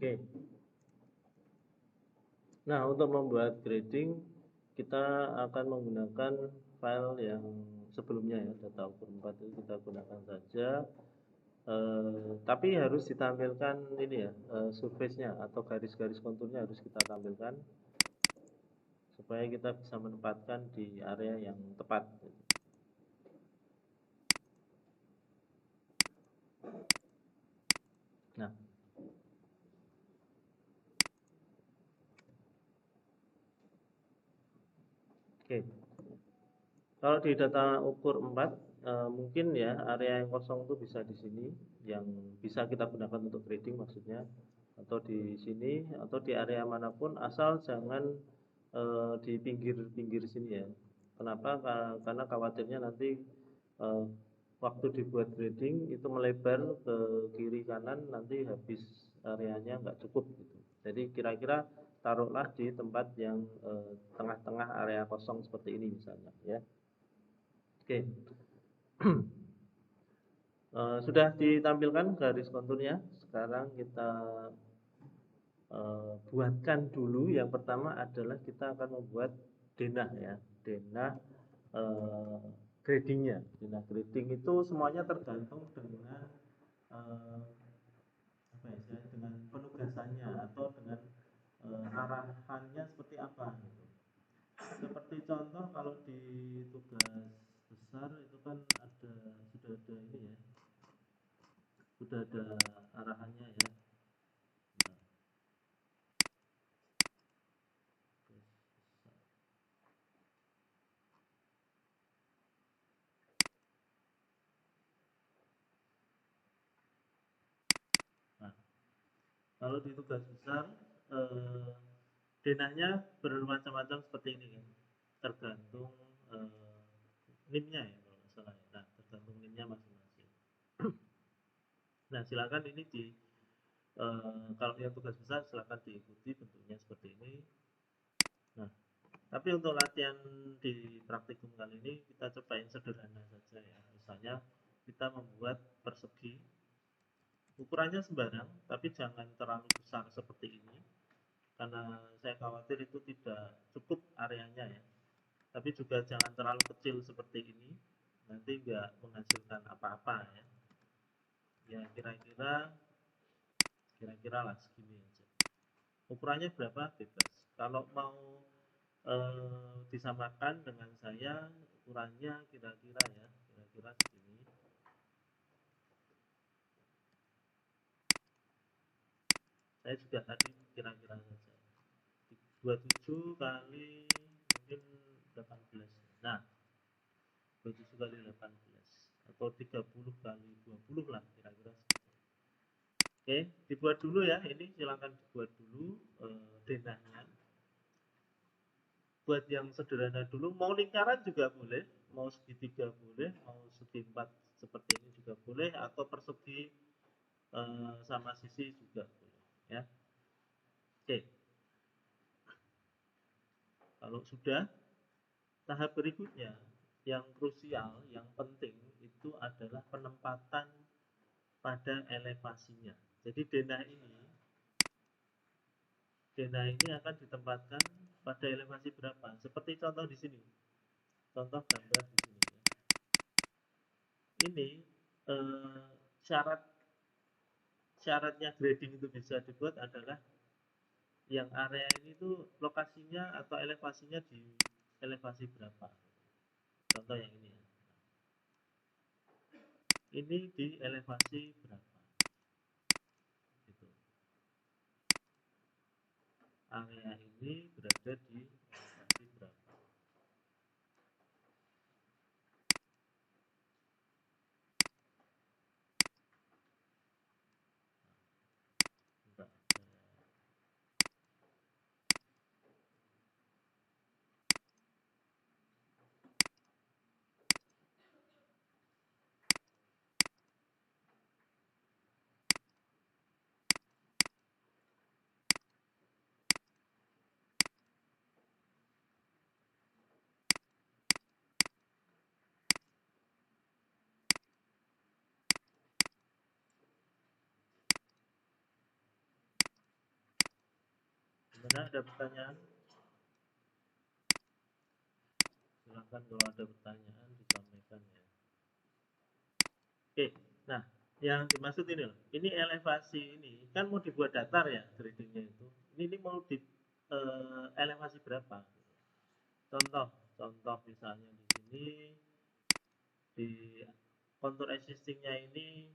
Oke. Nah, untuk membuat grading kita akan menggunakan file yang sebelumnya ya, data ukur 4 itu kita gunakan saja. Tapi harus ditampilkan ini ya, surface-nya atau garis-garis konturnya harus kita tampilkan supaya kita bisa menempatkan di area yang tepat. Nah, oke. Kalau di data ukur 4, mungkin ya area yang kosong itu bisa di sini, yang bisa kita gunakan untuk grading maksudnya, atau di sini, atau di area manapun, asal jangan di pinggir-pinggir sini ya. Kenapa? Karena khawatirnya nanti waktu dibuat grading itu melebar ke kiri kanan, nanti habis areanya nggak cukup gitu. Jadi kira-kira taruhlah di tempat yang tengah-tengah area kosong seperti ini misalnya ya. Oke. Sudah ditampilkan garis konturnya. Sekarang kita buatkan dulu. Yang pertama adalah kita akan membuat denah ya, denah gradingnya. Denah grading itu semuanya tergantung dengan apa ya, dengan penugasannya atau dengan arahannya seperti apa gitu. Seperti contoh kalau di tugas besar itu kan sudah ada ini ya, sudah ada arahannya ya. Nah, kalau di tugas besar denahnya bermacam-macam seperti ini kan, tergantung NIM-nya ya kalau nggak salah ya. Nah, tergantung NIM-nya masing-masing. Nah, silakan ini kalau yang tugas besar silakan diikuti bentuknya seperti ini. Nah, tapi untuk latihan di praktikum kali ini kita coba yang sederhana saja ya. Misalnya kita membuat persegi, ukurannya sembarang, tapi jangan terlalu besar seperti ini, karena saya khawatir itu tidak cukup areanya ya. Tapi juga jangan terlalu kecil seperti ini, nanti nggak menghasilkan apa-apa ya. Ya kira-kira lah segini aja. Ukurannya berapa? Bebas. Kalau mau disamakan dengan saya, ukurannya kira-kira segini. Saya juga tadi kira-kira saja. 27 kali mungkin 18. Nah, 27 kali 18 atau 30 kali 20 lah kira-kira segitu. Oke, dibuat dulu ya. Ini silakan dibuat dulu denahnya. Buat yang sederhana dulu, mau lingkaran juga boleh, mau segitiga boleh, mau segi empat seperti ini juga boleh, atau persegi sama sisi juga boleh ya. Oke, kalau sudah, tahap berikutnya yang krusial, yang penting itu adalah penempatan pada elevasinya. Jadi denah ini akan ditempatkan pada elevasi berapa? Seperti contoh di sini, contoh gambar di sini ya. Ini syaratnya grading itu bisa dibuat adalah yang area ini tuh lokasinya atau elevasinya di elevasi berapa. Contoh yang ini ya. Ini di elevasi berapa. Gitu. Area ini berada di elevasi berapa. Gimana, ada pertanyaan? Silakan kalau ada pertanyaan disampaikan ya. Oke, nah yang dimaksud ini loh, ini elevasi ini kan mau dibuat datar ya gradingnya itu. Ini mau di elevasi berapa? Contoh, contoh misalnya di sini di kontur existingnya ini,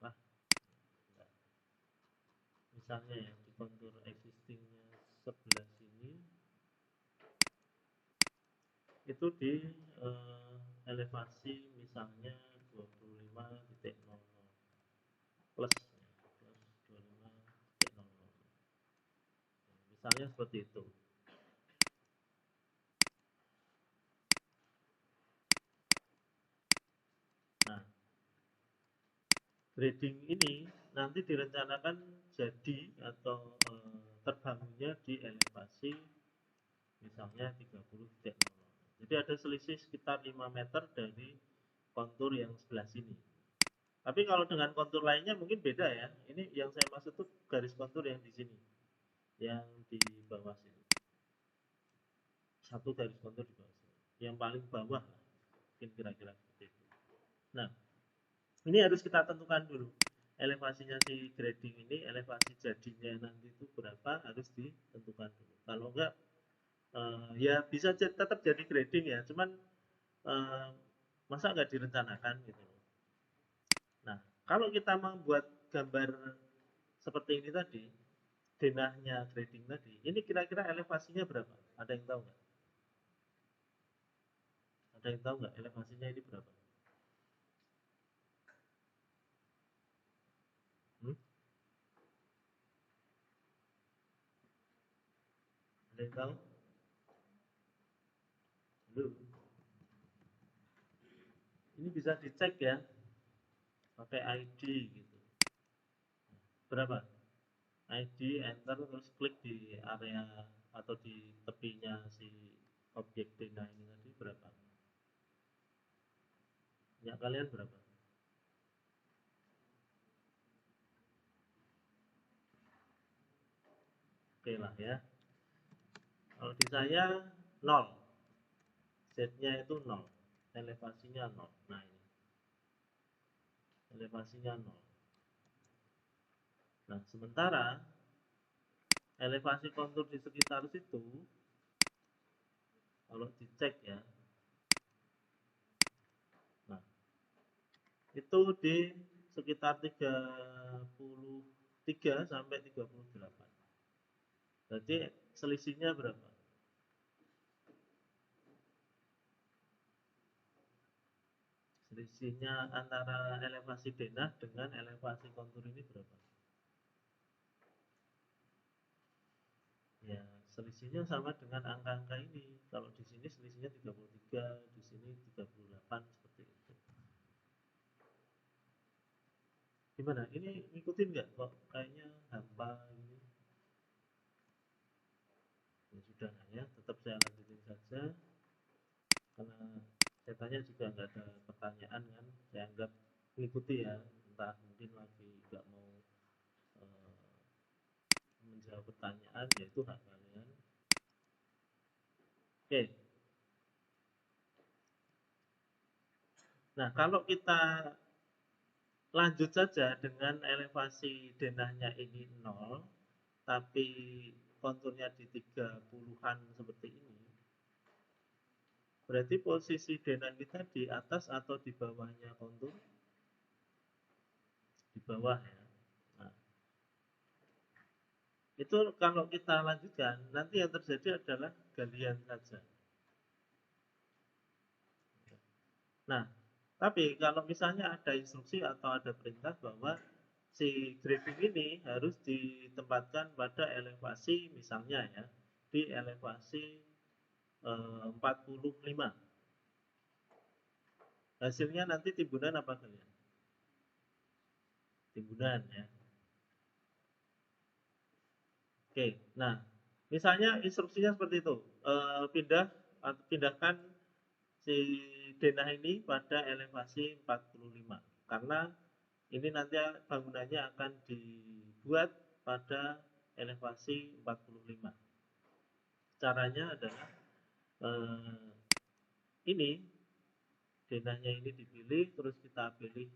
wah, misalnya ya di kontur existingnya sebelah sini itu di elevasi misalnya 25.00 plus 25.00, misalnya seperti itu. Nah, grading ini nanti direncanakan jadi atau terbangunnya di elevasi misalnya 30.00. Jadi ada selisih sekitar 5 meter dari kontur yang sebelah sini. Tapi kalau dengan kontur lainnya mungkin beda ya. Ini yang saya maksud tuh garis kontur yang di sini, yang di bawah sini. Satu garis kontur di bawah sini, yang paling bawah lah, mungkin kira-kira seperti itu. Nah, ini harus kita tentukan dulu. Elevasinya si grading ini, elevasi jadinya nanti itu berapa, harus ditentukan dulu. Kalau enggak, ya bisa tetap jadi grading ya, cuman masa nggak direncanakan gitu loh. Nah, kalau kita membuat gambar seperti ini tadi, denahnya grading tadi, ini kira-kira elevasinya berapa? Ada yang tahu nggak? Ada yang tahu nggak elevasinya ini berapa? Hmm? Ada yang tahu? Belum. Ini bisa dicek ya, pakai ID gitu. Berapa? ID, enter, terus klik di area atau di tepinya si objek denah ini tadi berapa? Ya kalian berapa? Oke lah ya. Kalau di saya 0. Z-nya itu 0. Elevasinya 0. Nah ini. Elevasinya 0. Nah, sementara elevasi kontur di sekitar situ kalau dicek ya. Nah, itu di sekitar 33 sampai 38. Berarti selisihnya berapa? Selisihnya antara elevasi denah dengan elevasi kontur ini berapa? Ya, selisihnya sama dengan angka-angka ini. Kalau di sini selisihnya 33, di sini 38 seperti itu. Gimana? Ini ngikutin nggak? Kok kayaknya hampa ini? Ya sudah ya, tetap saya lanjutin saja. Karena saya tanya juga nggak ada pertanyaan kan, saya anggap ngikuti ya. Entah mungkin lagi nggak mau menjawab pertanyaan, yaitu hak kalian. Oke. Nah, kalau kita lanjut saja dengan elevasi denahnya ini 0, tapi konturnya di 30-an seperti ini, berarti posisi denah kita di atas atau di bawahnya kontur? Di bawah ya. Nah, itu kalau kita lanjutkan, nanti yang terjadi adalah galian saja. Nah, tapi kalau misalnya ada instruksi atau ada perintah bahwa si grading ini harus ditempatkan pada elevasi misalnya ya, di elevasi 45. Hasilnya nanti timbunan apa kalian? Timbunan ya. Oke, nah misalnya instruksinya seperti itu, pindahkan si denah ini pada elevasi 45 karena ini nanti bangunannya akan dibuat pada elevasi 45. Caranya adalah ini denahnya ini dipilih, terus kita pilih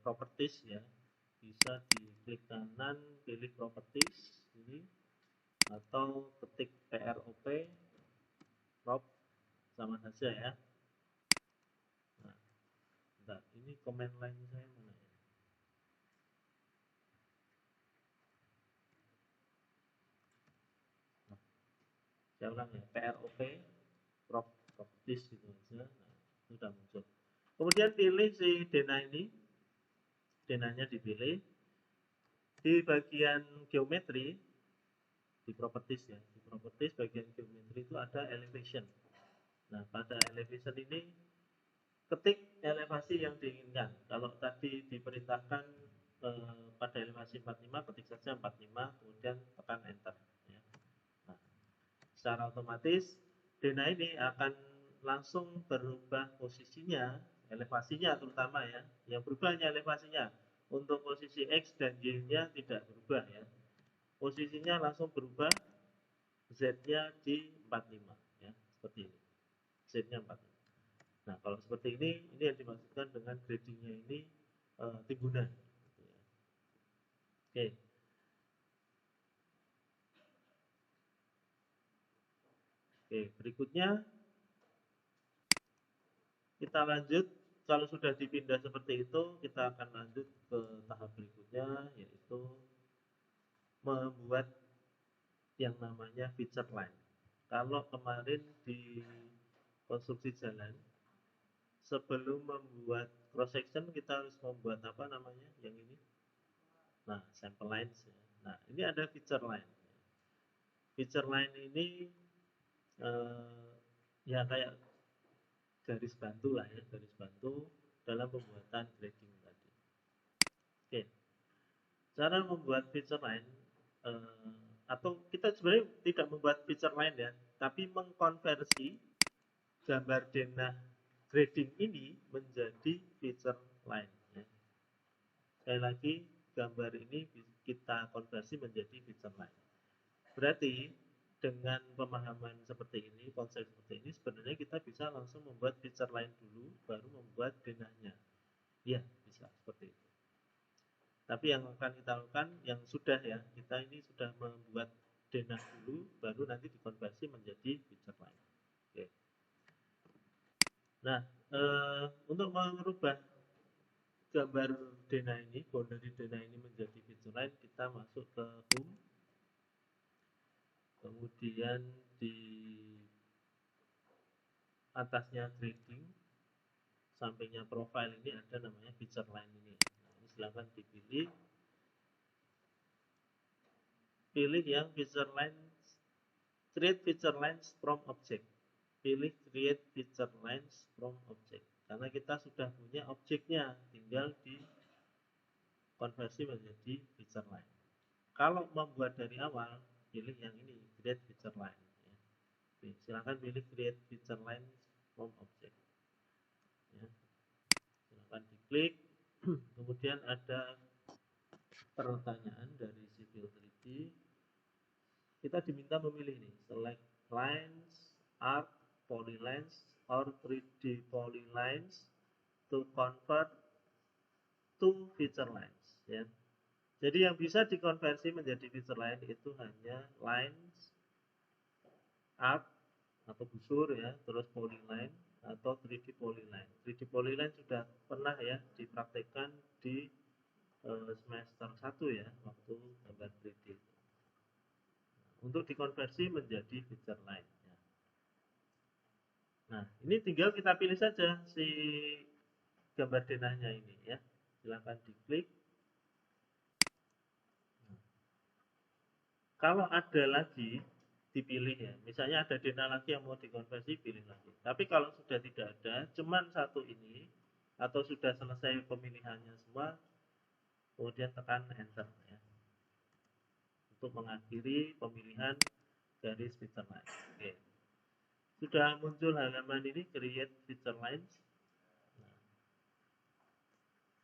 properties ya, bisa diklik kanan pilih properties ini, atau ketik prop prop sama saja ya. Nah, bentar, ini command line saya mana ya? Nah, saya ulang ya, prop properties gitu aja. Nah, sudah muncul. Kemudian pilih si denah ini, denahnya dipilih. Di bagian geometri, di properties ya, di properties bagian geometri itu ada elevation. Nah, pada elevation ini ketik elevasi yang diinginkan. Kalau tadi diperintahkan pada elevasi 45, ketik saja 45, kemudian tekan enter ya. Nah, secara otomatis denah ini akan langsung berubah posisinya, elevasinya terutama ya. Yang berubah hanya elevasinya. Untuk posisi X dan Y-nya tidak berubah ya. Posisinya langsung berubah, Z-nya di 45 ya, seperti ini. Z-nya 45. Nah, kalau seperti ini yang dimaksudkan dengan gradingnya ini timbunan. Oke. Oke, berikutnya kita lanjut. Kalau sudah dipindah seperti itu, kita akan lanjut ke tahap berikutnya, yaitu membuat yang namanya feature line. Kalau kemarin di konstruksi jalan, sebelum membuat cross section kita harus membuat apa namanya yang ini, nah sample lines ya. Nah ini ada feature line. Feature line ini ya kayak garis bantu lah ya, garis bantu dalam pembuatan grading tadi. Oke, cara membuat feature line atau kita sebenarnya tidak membuat feature line ya, tapi mengkonversi gambar denah grading ini menjadi feature line ya. Sekali lagi, gambar ini kita konversi menjadi feature line. Berarti dengan pemahaman seperti ini, konsep seperti ini, sebenarnya kita bisa langsung membuat feature line dulu, baru membuat denahnya. Ya, bisa seperti itu. Tapi yang akan kita lakukan, yang sudah ya, kita ini sudah membuat denah dulu, baru nanti dikonversi menjadi feature line. Oke. Nah, untuk merubah gambar denah ini, boundary denah ini menjadi feature line, kita masuk ke home, kemudian di atasnya grading, sampingnya profile ini ada namanya feature line ini. Nah, ini silakan dipilih, pilih yang feature lines, create feature lines from object. Pilih create feature lines from object, karena kita sudah punya objeknya, tinggal di konversi menjadi feature line. Kalau membuat dari awal, pilih yang ini, create feature line ya. Oke, silakan pilih create feature line from object ya. Silakan diklik. Kemudian ada pertanyaan dari Civil 3D, kita diminta memilih nih, select lines, arc, polylines, or 3D polylines to convert to feature lines ya. Jadi yang bisa dikonversi menjadi feature line itu hanya lines, arc atau busur ya, terus polyline atau 3D polyline. 3D polyline sudah pernah ya dipraktekkan di semester 1 ya, waktu gambar 3D. Untuk dikonversi menjadi feature line ya. Nah, ini tinggal kita pilih saja si gambar denahnya ini ya. Silakan diklik. Nah, kalau ada lagi dipilih ya. Misalnya ada denah lagi yang mau dikonversi, pilih lagi. Tapi kalau sudah tidak ada, cuman satu ini atau sudah selesai pemilihannya semua, kemudian tekan enter ya. Untuk mengakhiri pemilihan garis feature line. Oke. Sudah muncul halaman ini create feature lines. Nah,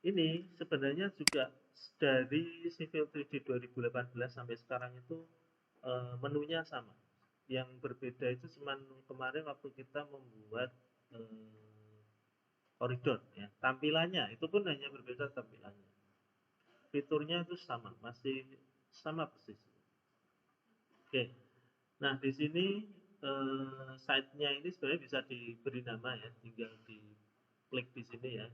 ini sebenarnya juga dari Civil 3D 2018 sampai sekarang itu menunya sama. yang berbeda itu cuman kemarin waktu kita membuat koridor ya, tampilannya itu pun hanya berbeda tampilannya, fiturnya itu sama, masih sama persis. Oke, nah di sini site-nya ini sebenarnya bisa diberi nama ya, tinggal diklik di sini ya,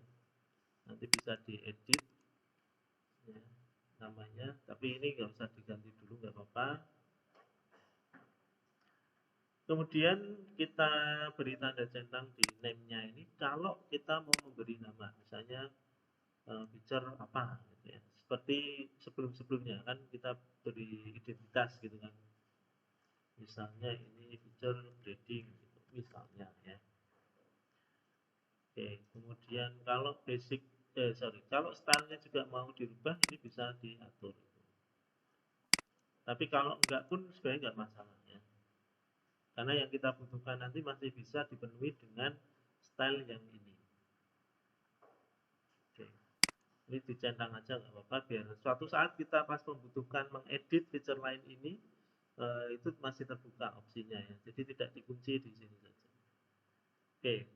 nanti bisa diedit ya, namanya, tapi ini nggak usah diganti dulu, nggak apa-apa. Kemudian kita beri tanda centang di name-nya ini kalau kita mau memberi nama, misalnya feature apa gitu ya. Seperti sebelum-sebelumnya kan kita beri identitas gitu kan. Misalnya ini feature grading gitu, misalnya ya. Oke, kemudian kalau kalau stylenya juga mau dirubah ini bisa diatur. Tapi kalau enggak pun sebenarnya enggak masalah ya. Karena yang kita butuhkan nanti masih bisa dipenuhi dengan style yang ini. Oke. Ini dicentang aja nggak apa-apa, biar suatu saat kita pas membutuhkan mengedit feature lain ini itu masih terbuka opsinya ya, jadi tidak dikunci di sini saja. Oke,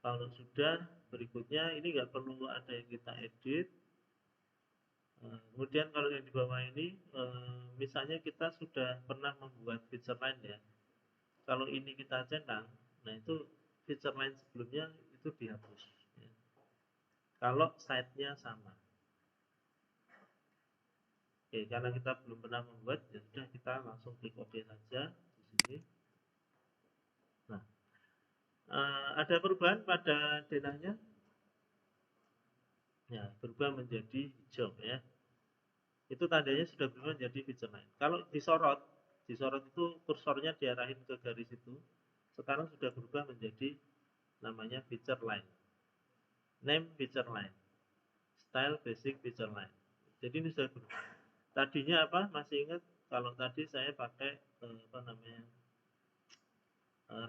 kalau sudah, berikutnya ini nggak perlu ada yang kita edit. Kemudian kalau yang di bawah ini misalnya kita sudah pernah membuat feature lain ya, kalau ini kita centang, nah itu feature lain sebelumnya itu dihapus ya. Kalau site-nya sama. Oke, karena kita belum pernah membuat, ya sudah kita langsung klik OK saja di sini. Nah, ada perubahan pada denahnya? Ya, berubah menjadi hijau ya. Itu tandanya sudah berubah menjadi feature line. Kalau disorot itu kursornya diarahin ke garis itu. Sekarang sudah berubah menjadi namanya feature line. Name feature line. Style basic feature line. Jadi ini sudah berubah. Tadinya apa? Masih ingat kalau tadi saya pakai apa namanya?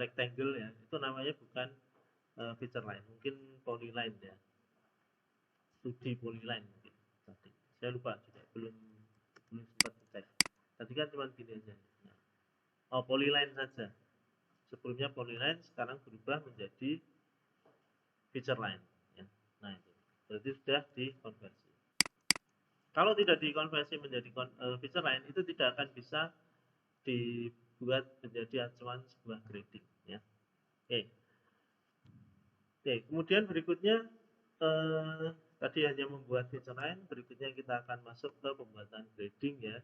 Rectangle ya. Itu namanya bukan feature line, mungkin polyline ya. 2D polyline mungkin tadi. Saya lupa juga, belum sempat cek. Tadi kan cuma gini aja. Nah, polyline saja. Sebelumnya polyline, sekarang berubah menjadi feature line ya. Nah, itu berarti sudah dikonversi. Kalau tidak dikonversi menjadi feature line, itu tidak akan bisa dibuat menjadi acuan sebuah grading ya. Oke. Oke, kemudian berikutnya tadi hanya membuat feature line, berikutnya kita akan masuk ke pembuatan grading ya.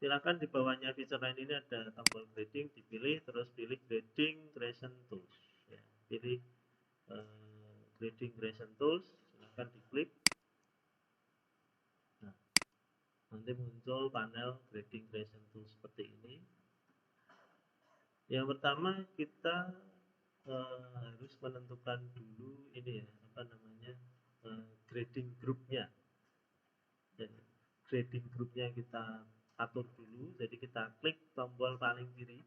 Silakan di bawahnya feature line ini ada tombol grading, dipilih, terus pilih grading creation tools ya. Pilih grading creation tools, silakan diklik. Nah, nanti muncul panel grading creation tools seperti ini. Yang pertama kita harus menentukan dulu ini ya, apa namanya, grading groupnya. Jadi grading groupnya kita atur dulu, jadi kita klik tombol paling kiri,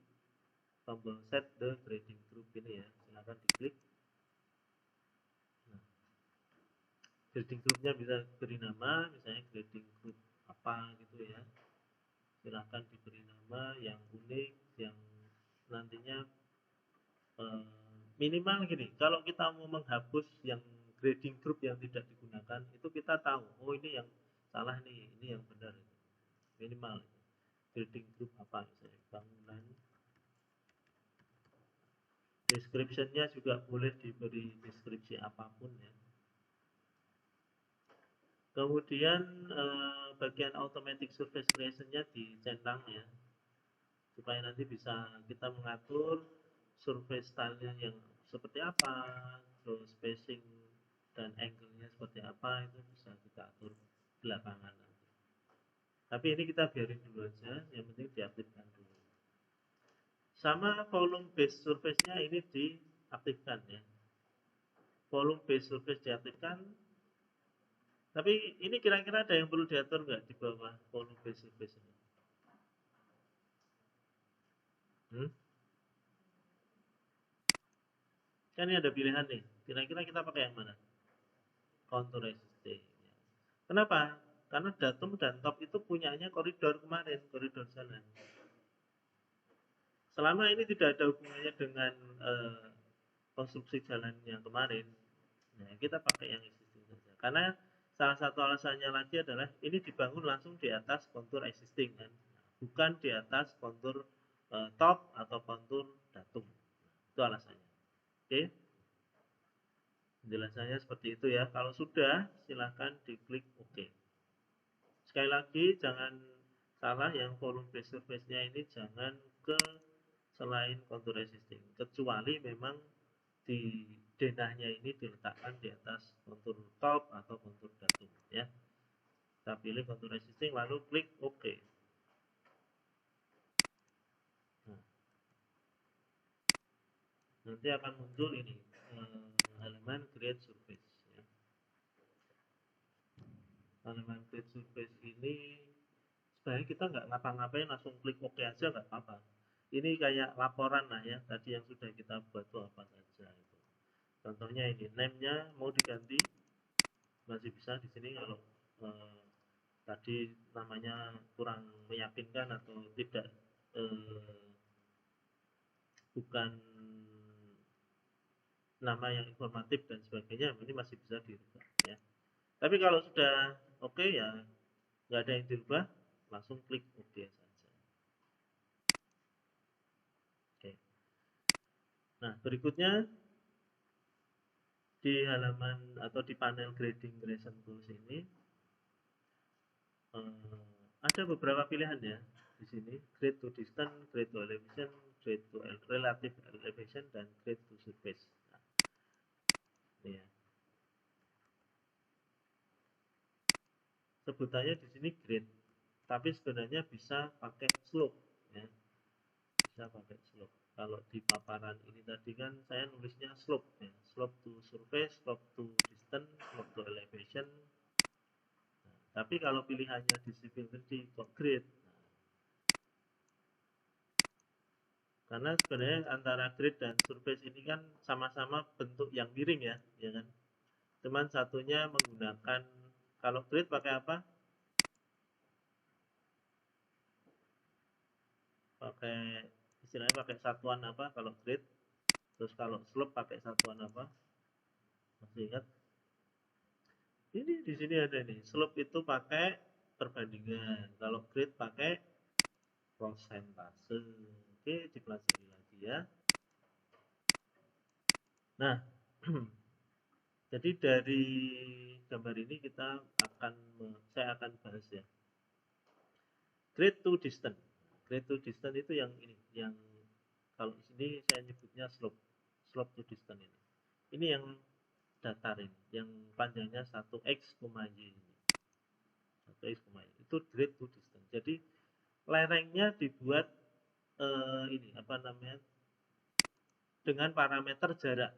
tombol set the grading group ini ya, silahkan diklik. Nah, grading groupnya bisa beri nama, misalnya grading group apa gitu ya, silahkan diberi nama yang unik, yang nantinya minimal gini, kalau kita mau menghapus yang grading group yang tidak digunakan, itu kita tahu, oh ini yang salah nih, ini yang benar, minimal grading group apa, misalnya bangunan. Description-nya juga boleh diberi deskripsi apapun ya. Kemudian bagian automatic surface creation-nya dicentang ya, supaya nanti bisa kita mengatur surface style-nya yang seperti apa, terus spacing dan angle-nya seperti apa, itu bisa kita atur belakangan nanti. Tapi ini kita biarin dulu aja, yang penting diaktifkan dulu. Sama volume base surface-nya ini diaktifkan ya. Volume base surface diaktifkan. Tapi ini kira-kira ada yang perlu diatur nggak di bawah volume base surface ini? Kan ini ada pilihan nih. Kira-kira kita pakai yang mana? Contour resisting. Kenapa? Karena datum dan top itu punyanya koridor kemarin, koridor sana. Selama ini tidak ada hubungannya dengan konstruksi jalan yang kemarin, nah kita pakai yang existing saja. Karena salah satu alasannya lagi adalah ini dibangun langsung di atas kontur existing kan, bukan di atas kontur top atau kontur datum. Itu alasannya. Oke, penjelasannya seperti itu ya. Kalau sudah, silahkan diklik OK. Sekali lagi, jangan salah yang volume base surface-nya ini jangan ke selain kontur existing, kecuali memang di denahnya ini diletakkan di atas kontur top atau kontur datum ya. Kita pilih kontur existing lalu klik OK. Nah, nanti akan muncul ini halaman create surface ya. Halaman create surface ini sebenarnya kita nggak ngapa-ngapain, langsung klik OK aja nggak apa-apa. Ini kayak laporan lah ya, tadi yang sudah kita buat tuh apa saja itu. Contohnya ini name-nya mau diganti, masih bisa di sini kalau tadi namanya kurang meyakinkan atau tidak bukan nama yang informatif dan sebagainya, ini masih bisa dirubah ya. Tapi kalau sudah oke ya nggak ada yang dirubah, langsung klik OK saja. Oke. Nah berikutnya di halaman atau di panel grading gradation tools ini ada beberapa pilihan ya di sini, grade to distance, grade to elevation, grade to relative elevation, dan grade to surface. Nah, ini ya. Sebutannya di sini grade, tapi sebenarnya bisa pakai slope ya, bisa pakai slope. Kalau di paparan ini tadi kan saya nulisnya slope ya, slope to surface, slope to distance, slope to elevation. Nah, tapi kalau pilihannya di civil 3D kok grade, karena sebenarnya antara grid dan surface ini kan sama-sama bentuk yang miring ya, ya kan? Cuman satunya menggunakan, kalau grid pakai apa? Pakai istilahnya pakai satuan apa kalau grid? Terus kalau slope pakai satuan apa? Masih ingat? Ini di sini ada nih. Slope itu pakai perbandingan. Kalau grid pakai prosentase. Oke, dipelajari lagi ya. Nah, jadi dari gambar ini saya akan bahas ya. Grade to distance. Grade to distance itu yang ini, yang kalau di sini saya nyebutnya slope. Slope to distance ini. Ini yang datar ini, yang panjangnya 1x, y ini. 1x, y. Itu grade to distance. Jadi lerengnya dibuat ini apa namanya? Dengan parameter jarak.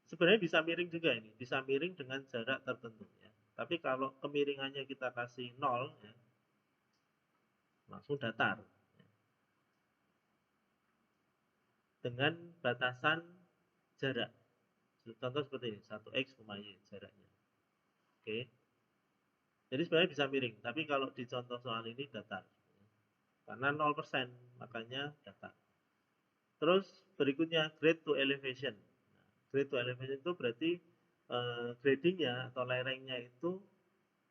Sebenarnya bisa miring juga ini, bisa miring dengan jarak tertentu ya. Tapi kalau kemiringannya kita kasih 0 ya, langsung datar. Dengan batasan jarak. Contoh seperti ini, 1x, y jaraknya. Oke. Jadi sebenarnya bisa miring, tapi kalau di contoh soal ini datar. Karena 0%, makanya datar. Terus berikutnya grade to elevation. Nah, grade to elevation itu berarti gradingnya atau lerengnya itu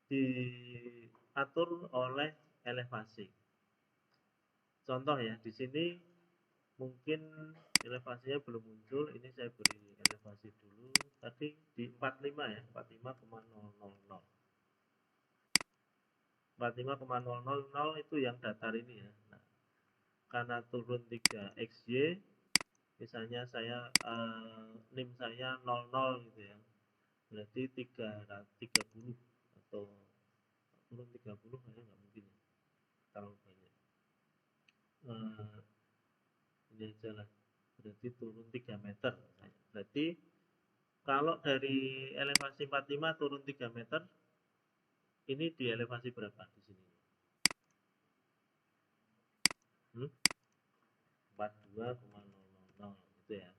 diatur oleh elevasi. Contoh ya, di sini mungkin elevasinya belum muncul, ini saya beri elevasi dulu. Tadi di 45 ya, 45,000. 45,000 itu yang datar ini ya. Nah, karena turun 3xy, misalnya saya NIM saya 00 gitu ya. Berarti 330 atau turun 30 kayaknya nggak mungkin ya. Terlalu banyak. Ini aja lah. Berarti turun 3 meter. Berarti kalau dari elevasi 45 turun 3 meter, ini di elevasi berapa di sini? 42,000 gitu ya.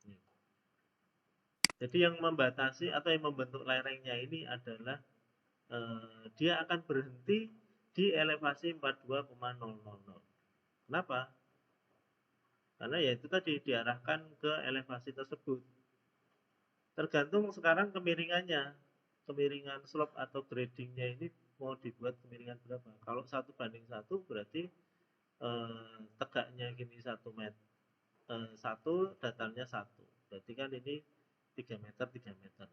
Nah, jadi yang membatasi atau yang membentuk lerengnya ini adalah dia akan berhenti di elevasi 42,000. Kenapa? Karena ya itu tadi diarahkan ke elevasi tersebut. Tergantung sekarang kemiringannya, kemiringan slope atau gradingnya ini mau dibuat kemiringan berapa. Kalau 1:1 berarti tegaknya gini 1 meter, 1 datarnya 1, berarti kan ini 3 meter 3 meter,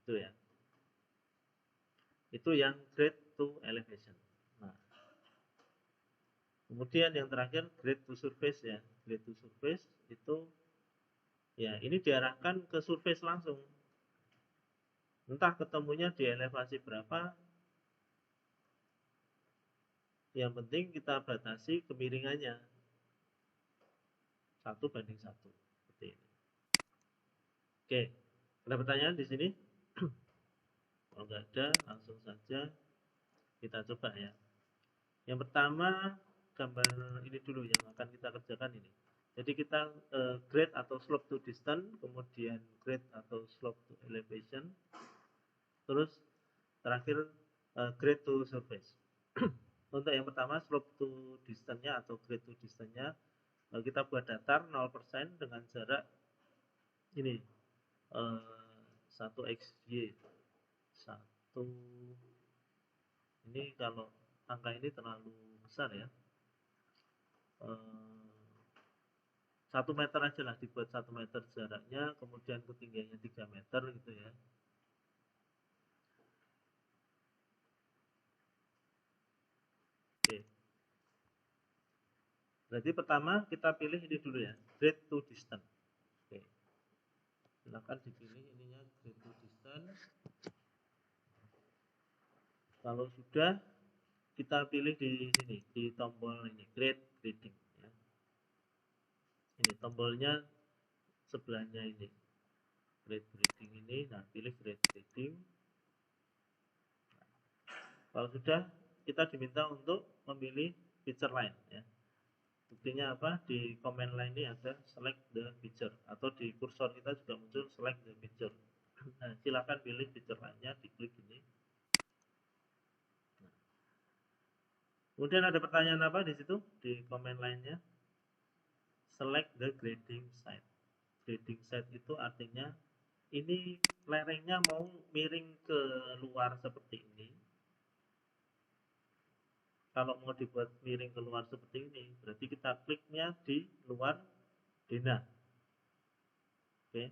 itu ya, itu yang grade to elevation. Nah, kemudian yang terakhir grade to surface ya. Grade to surface itu ya ini diarahkan ke surface langsung, entah ketemunya di elevasi berapa, yang penting kita batasi kemiringannya 1:1 seperti ini. Oke, ada pertanyaan di sini? Kalau nggak ada, langsung saja kita coba ya. Yang pertama, gambar ini dulu yang akan kita kerjakan ini. Jadi kita grade atau slope to distance, kemudian grade atau slope to elevation, terus terakhir grade to surface. Untuk yang pertama, slope to distance-nya atau grade to distance-nya, kita buat datar 0% dengan jarak ini 1 xy 1, ini kalau angka ini terlalu besar ya, 1 meter aja lah, dibuat 1 meter jaraknya, kemudian ketinggiannya 3 meter gitu ya. Oke, berarti pertama kita pilih ini dulu ya, grade to distance. Oke, silakan dipilih ininya, grade to distance. Kalau sudah, kita pilih di sini, di tombol ini, grade grading ya. Ini tombolnya sebelahnya ini, grade grading ini. Nah, pilih grade grading. Kalau sudah, kita diminta untuk memilih feature line ya. Buktinya apa? Di command line ini ada select the feature, atau di kursor kita juga muncul select the feature. Nah, silakan pilih feature line-nya, diklik ini. Nah, kemudian ada pertanyaan apa di situ di command line-nya? Select the grading side. Grading side itu artinya ini lerengnya mau miring ke luar seperti ini. Kalau mau dibuat miring keluar seperti ini, berarti kita kliknya di luar denah. Oke.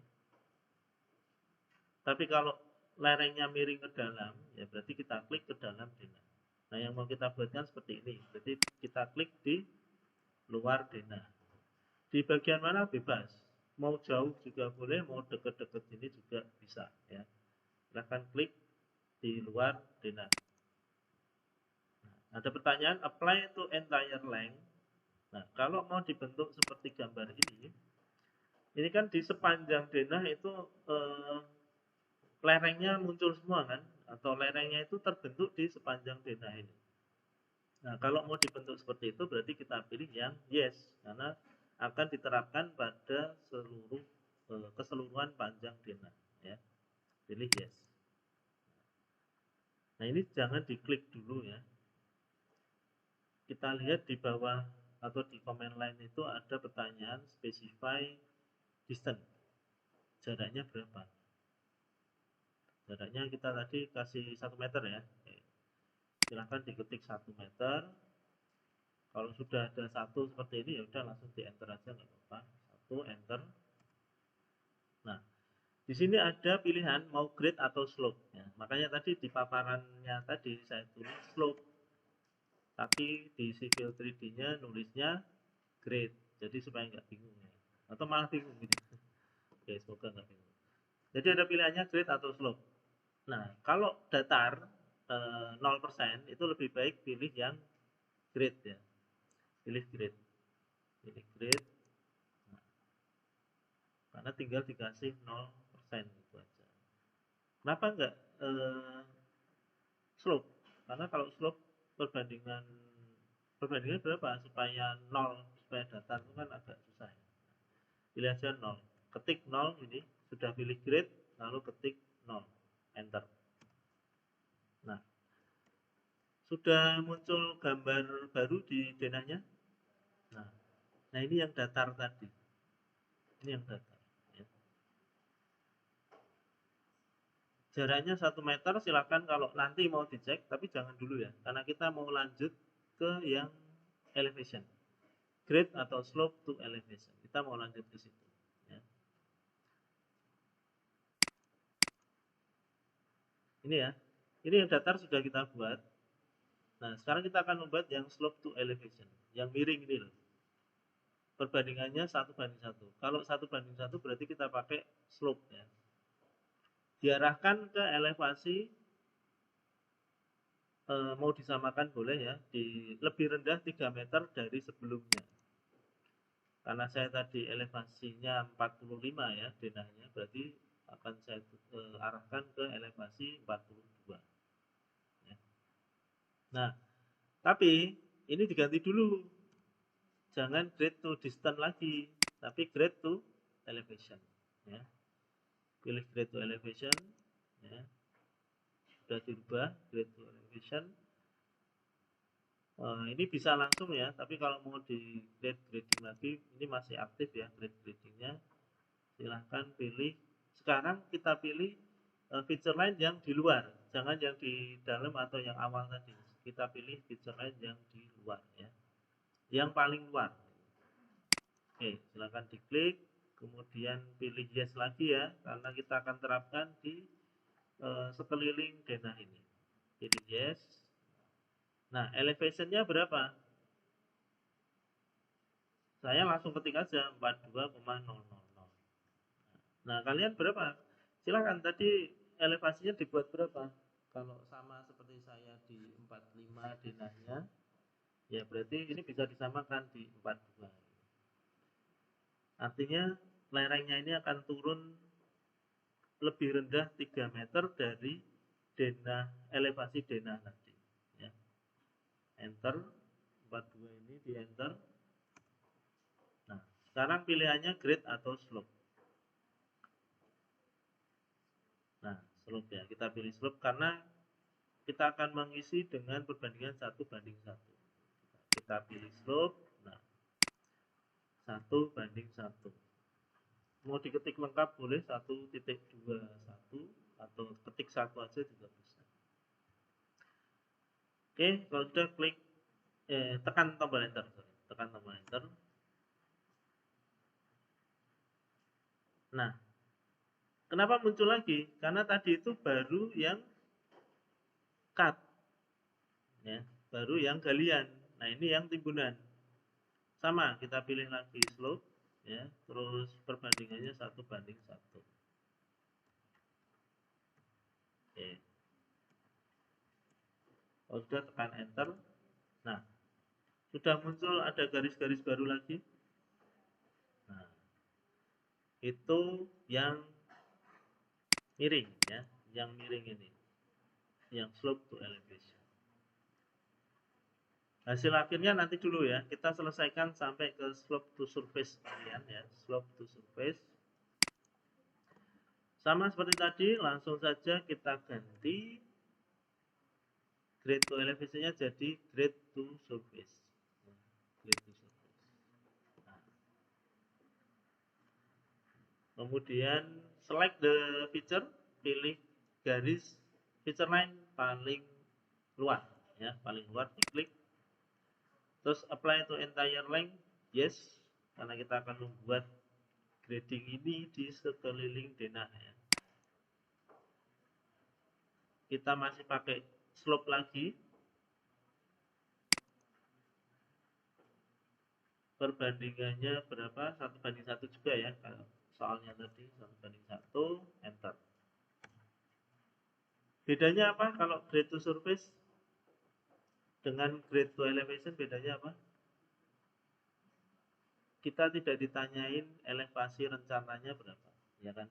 Tapi kalau lerengnya miring ke dalam, ya berarti kita klik ke dalam denah. Nah, yang mau kita buatkan seperti ini. Berarti kita klik di luar denah. Di bagian mana bebas. Mau jauh juga boleh, mau deket-deket sini juga bisa ya. Silahkan klik di luar denah. Ada pertanyaan, apply to entire length. Nah, kalau mau dibentuk seperti gambar ini kan di sepanjang denah itu lerengnya muncul semua kan, atau lerengnya itu terbentuk di sepanjang denah ini. Nah, kalau mau dibentuk seperti itu berarti kita pilih yang yes, karena akan diterapkan pada seluruh keseluruhan panjang denah ya. Pilih yes. Nah, ini jangan diklik dulu ya. Kita lihat di bawah atau di command line itu ada pertanyaan specify distance. Jaraknya berapa? Jaraknya kita tadi kasih 1 meter ya. Silahkan diketik 1 meter. Kalau sudah ada 1 seperti ini ya udah langsung di enter aja, nggak apa-apa. 1 enter. Nah, di sini ada pilihan mau grade atau slope ya. Makanya tadi di paparannya tadi saya tulis slope, tapi di Civil 3D-nya nulisnya grade. Jadi supaya nggak bingung ya. Atau malah bingung gitu. Oke, semoga nggak bingung. Jadi ada pilihannya grade atau slope. Nah, kalau datar 0% itu lebih baik pilih yang grade ya. Pilih grade. Pilih grade. Nah, karena tinggal dikasih 0% gitu aja. Kenapa enggak slope? Karena kalau slope perbandingan berapa supaya 0, supaya datar itu kan agak susah ya. Pilih aja 0. Ketik 0 ini, sudah pilih grade, lalu ketik 0. Enter. Nah, Sudah muncul gambar baru di denahnya? Nah ini yang datar tadi. Ini yang datar. Ya. Jaraknya 1 meter, silakan kalau nanti mau dicek, tapi jangan dulu ya, karena kita mau lanjut ke yang elevation, grade atau slope to elevation. Kita mau lanjut ke situ. Ya. Ini ya, ini yang datar sudah kita buat. Nah sekarang kita akan membuat yang slope to elevation, yang miring ini loh. Perbandingannya 1:1. Kalau 1:1 berarti kita pakai slope ya. Diarahkan ke elevasi, mau disamakan boleh ya, di lebih rendah 3 meter dari sebelumnya. Karena saya tadi elevasinya 45 ya denahnya, berarti akan saya arahkan ke elevasi 42 ya. Nah tapi ini diganti dulu, jangan grade to distance lagi, tapi grade to elevation ya. Pilih grade to elevation ya, sudah dirubah grade to elevation. Ini bisa langsung ya, tapi kalau mau di grade grading lagi, ini masih aktif ya grade gradingnya. Silahkan pilih. Sekarang kita pilih feature line yang di luar, jangan yang di dalam atau yang awal tadi. Kita pilih feature line yang di luar ya, yang paling luar. Oke, silahkan diklik, kemudian pilih yes lagi ya, karena kita akan terapkan di sekeliling denah ini. Pilih yes. Nah, elevationnya berapa? Saya langsung ketik aja 42,000. Nah, kalian berapa? Silahkan, tadi elevasinya dibuat berapa? Kalau sama seperti saya di 45 denahnya, ya berarti ini bisa disamakan di 42. Artinya lerengnya ini akan turun lebih rendah 3 meter dari denah, elevasi denah tadi ya. Enter, 42 ini di enter. Nah sekarang pilihannya grade atau slope. Nah slope ya, kita pilih slope karena kita akan mengisi dengan perbandingan 1:1. Kita pilih slope. Nah 1:1. Mau diketik lengkap boleh 1.21 atau ketik 1 aja juga bisa. Oke, kalau sudah klik tekan tombol enter, tekan tombol enter. Nah, kenapa muncul lagi? Karena tadi itu baru yang cut, ya, baru yang galian. Nah ini yang timbunan. Sama, kita pilih lagi slope, ya, terus perbandingannya 1:1. Oke. Kalau sudah tekan enter. Nah, sudah muncul ada garis-garis baru lagi. Nah, itu yang miring ya, yang miring ini, yang slope to elevation. Hasil akhirnya nanti dulu ya, kita selesaikan sampai ke slope to surface kalian ya, slope to surface. Sama seperti tadi, langsung saja kita ganti grade to elevation-nya jadi grade to surface. Grade to surface. Nah, kemudian select the feature, pilih garis feature line paling luar ya, paling luar, diklik. Terus apply to entire length, yes, karena kita akan membuat grading ini di sekeliling denah ya. Kita masih pakai slope lagi, perbandingannya berapa? 1:1 juga ya, soalnya tadi 1:1, enter. Bedanya apa kalau grade to surface dengan grade to elevation? Bedanya apa? Kita tidak ditanyain elevasi rencananya berapa, ya kan?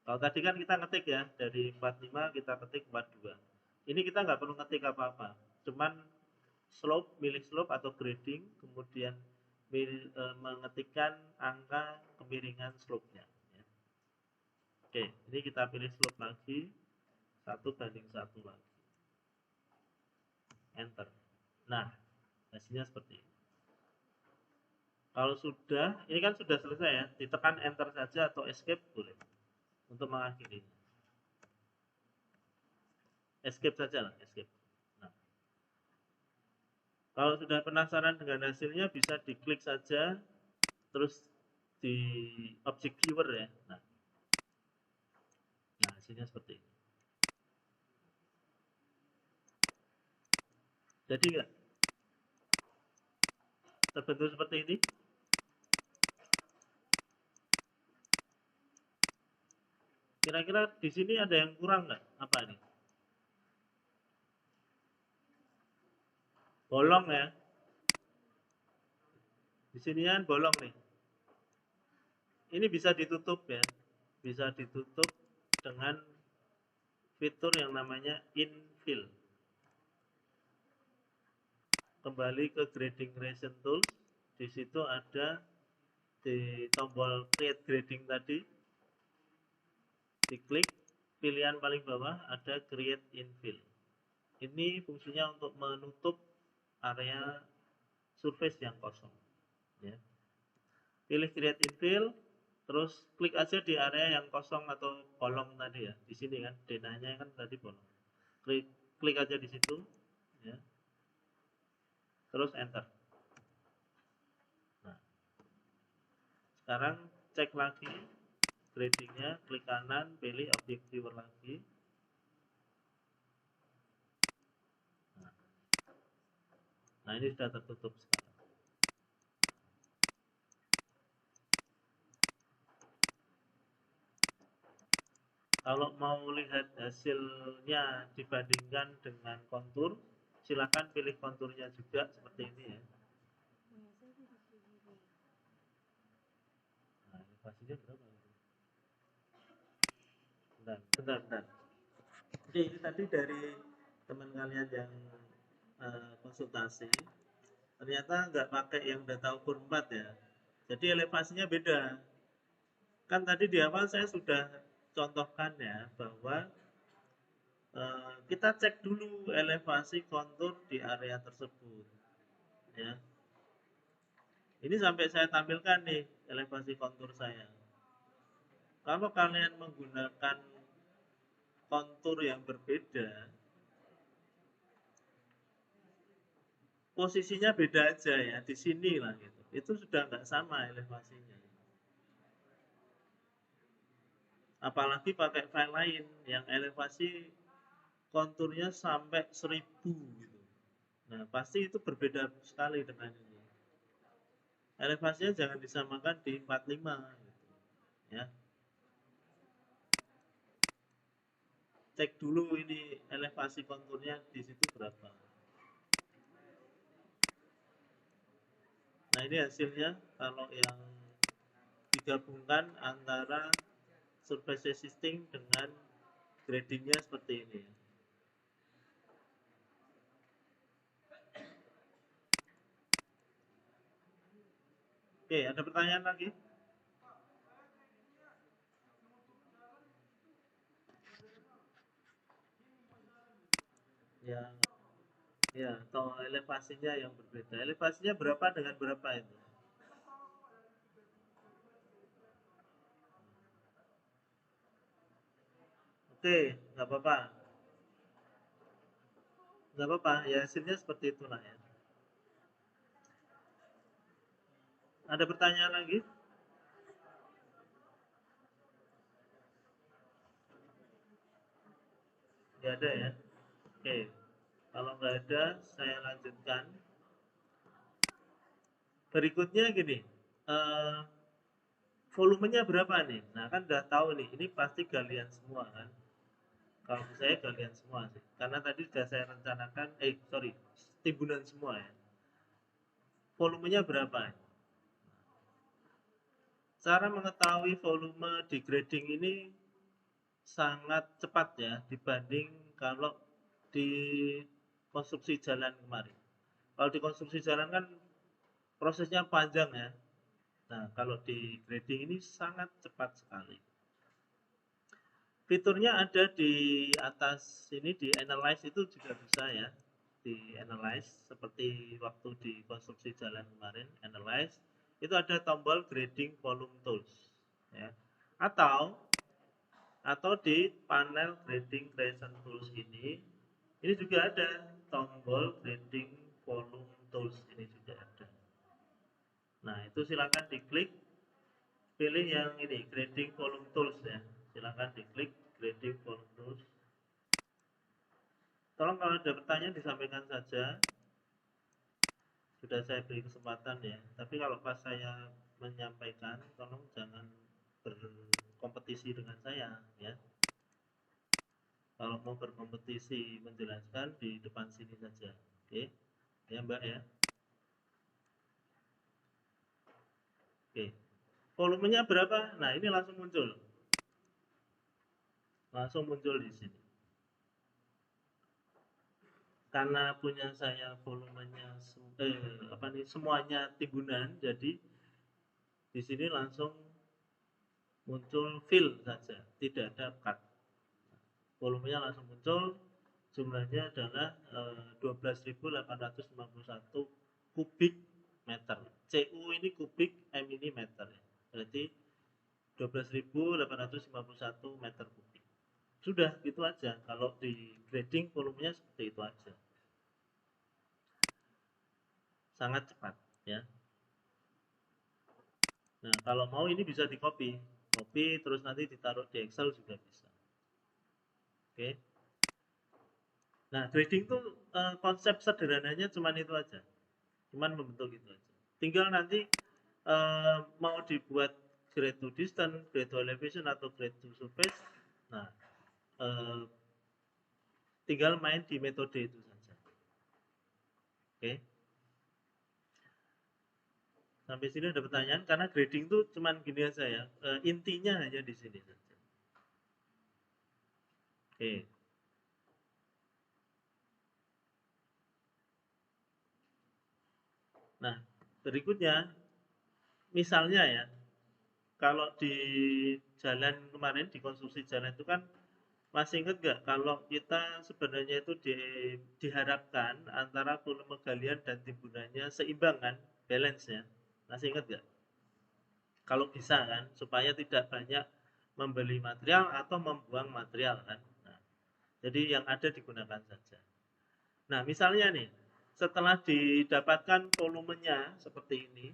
Kalau tadi kan kita ngetik ya, dari 45 kita ketik 42. Ini kita nggak perlu ngetik apa-apa, cuman slope, milih slope atau grading, kemudian mengetikkan angka kemiringan slope-nya ya. Oke, ini kita pilih slope lagi, 1:1 lagi. enter. Nah, hasilnya seperti ini. Kalau sudah, ini kan sudah selesai ya, ditekan enter saja atau escape boleh untuk mengakhirinya. Escape saja lah, escape. Nah, kalau sudah penasaran dengan hasilnya bisa diklik saja, terus di object viewer ya. Nah hasilnya seperti ini. Jadi enggak terbentuk seperti ini. Kira-kira di sini ada yang kurang nggak? Apa ini? Bolong ya. Di sini kan bolong nih. Ini bisa ditutup ya. Bisa ditutup dengan fitur yang namanya infill. Kembali ke grading region tools. Di situ ada di tombol create grading tadi. Diklik, pilihan paling bawah ada create infill. Ini fungsinya untuk menutup area surface yang kosong ya. Pilih create infill, terus klik aja di area yang kosong atau bolong tadi ya. Di sini kan denahnya kan tadi bolong. Klik aja di situ ya. Terus enter. Nah, sekarang cek lagi gradingnya, klik kanan, pilih object viewer lagi. Nah ini sudah tertutup sekarang. Kalau mau lihat hasilnya dibandingkan dengan kontur, silakan pilih konturnya juga seperti ini ya. Nah, elevasinya berapa? Bentar. Oke, ini tadi dari teman kalian yang konsultasi, ternyata nggak pakai yang data ukur 4 ya. Jadi elevasinya beda. Kan tadi di awal saya sudah contohkan ya bahwa kita cek dulu elevasi kontur di area tersebut ya. Ini sampai saya tampilkan nih elevasi kontur saya. Kalau kalian menggunakan kontur yang berbeda, posisinya beda aja ya, di sini lah gitu. Itu sudah nggak sama elevasinya. Apalagi pakai file lain yang elevasi konturnya sampai 1000 gitu. Nah, pasti itu berbeda sekali dengan ini. Elevasinya jangan disamakan di 45 gitu. Ya. Cek dulu ini elevasi konturnya di situ berapa. Nah, ini hasilnya kalau yang digabungkan antara surface existing dengan gradingnya seperti ini. Oke, ada pertanyaan lagi? Ya, atau elevasinya yang berbeda. Elevasinya berapa dengan berapa itu? Oke, nggak apa-apa. Nggak apa-apa, ya hasilnya seperti itulah ya. Ada pertanyaan lagi? Nggak ada ya? Oke, kalau nggak ada, saya lanjutkan. Berikutnya gini, volumenya berapa nih? Nah kan udah tahu nih, ini pasti galian semua kan. Kalau saya galian semua sih, karena tadi sudah saya rencanakan, timbunan semua ya. Volumenya berapa? Cara mengetahui volume di grading ini sangat cepat ya dibanding kalau di konstruksi jalan kemarin. Kalau di konstruksi jalan kan prosesnya panjang ya. Nah, kalau di grading ini sangat cepat sekali. Fiturnya ada di atas sini, di analyze itu juga bisa ya. di analyze seperti waktu di konstruksi jalan kemarin, analyze itu ada tombol grading volume tools ya. Atau di panel grading creation tools ini juga ada tombol grading volume tools, ini juga ada. Nah, itu silakan diklik, pilih yang ini grading volume tools ya. Silakan diklik grading volume tools. Tolong kalau ada pertanyaan disampaikan saja. Sudah saya beri kesempatan ya. Tapi kalau pas saya menyampaikan, tolong jangan berkompetisi dengan saya ya. Kalau mau berkompetisi menjelaskan di depan sini saja. Oke. Ya, Mbak ya. Oke. Volumenya berapa? Nah, ini langsung muncul. Langsung muncul di sini. Karena punya saya volumenya semuanya timbunan, jadi di sini langsung muncul fill saja, tidak ada cut. Volumenya langsung muncul, jumlahnya adalah 12.851 kubik meter. CU ini kubik, M ini meter. Berarti 12.851 meter kubik. Sudah, gitu aja. Kalau di grading volumenya seperti itu aja. Sangat cepat ya. Nah, kalau mau ini bisa di copy terus nanti ditaruh di Excel juga bisa. Oke. Nah, grading tuh konsep sederhananya cuman itu aja. Cuman membentuk itu aja. Tinggal nanti mau dibuat grade to distance, grade to elevation atau grade to surface. Nah, tinggal main di metode itu saja. Oke. Sampai sini ada pertanyaan, karena grading tuh cuman gini aja ya. Intinya hanya di sini saja. Oke. Nah, berikutnya, misalnya ya, kalau di jalan kemarin, di konstruksi jalan itu kan, masih ingat nggak kalau kita sebenarnya itu diharapkan antara volume galian dan timbunannya seimbang kan, balance-nya. Masih ingat nggak? Kalau bisa kan, supaya tidak banyak membeli material atau membuang material kan. Nah, jadi yang ada digunakan saja. Nah, misalnya nih, setelah didapatkan volumenya seperti ini,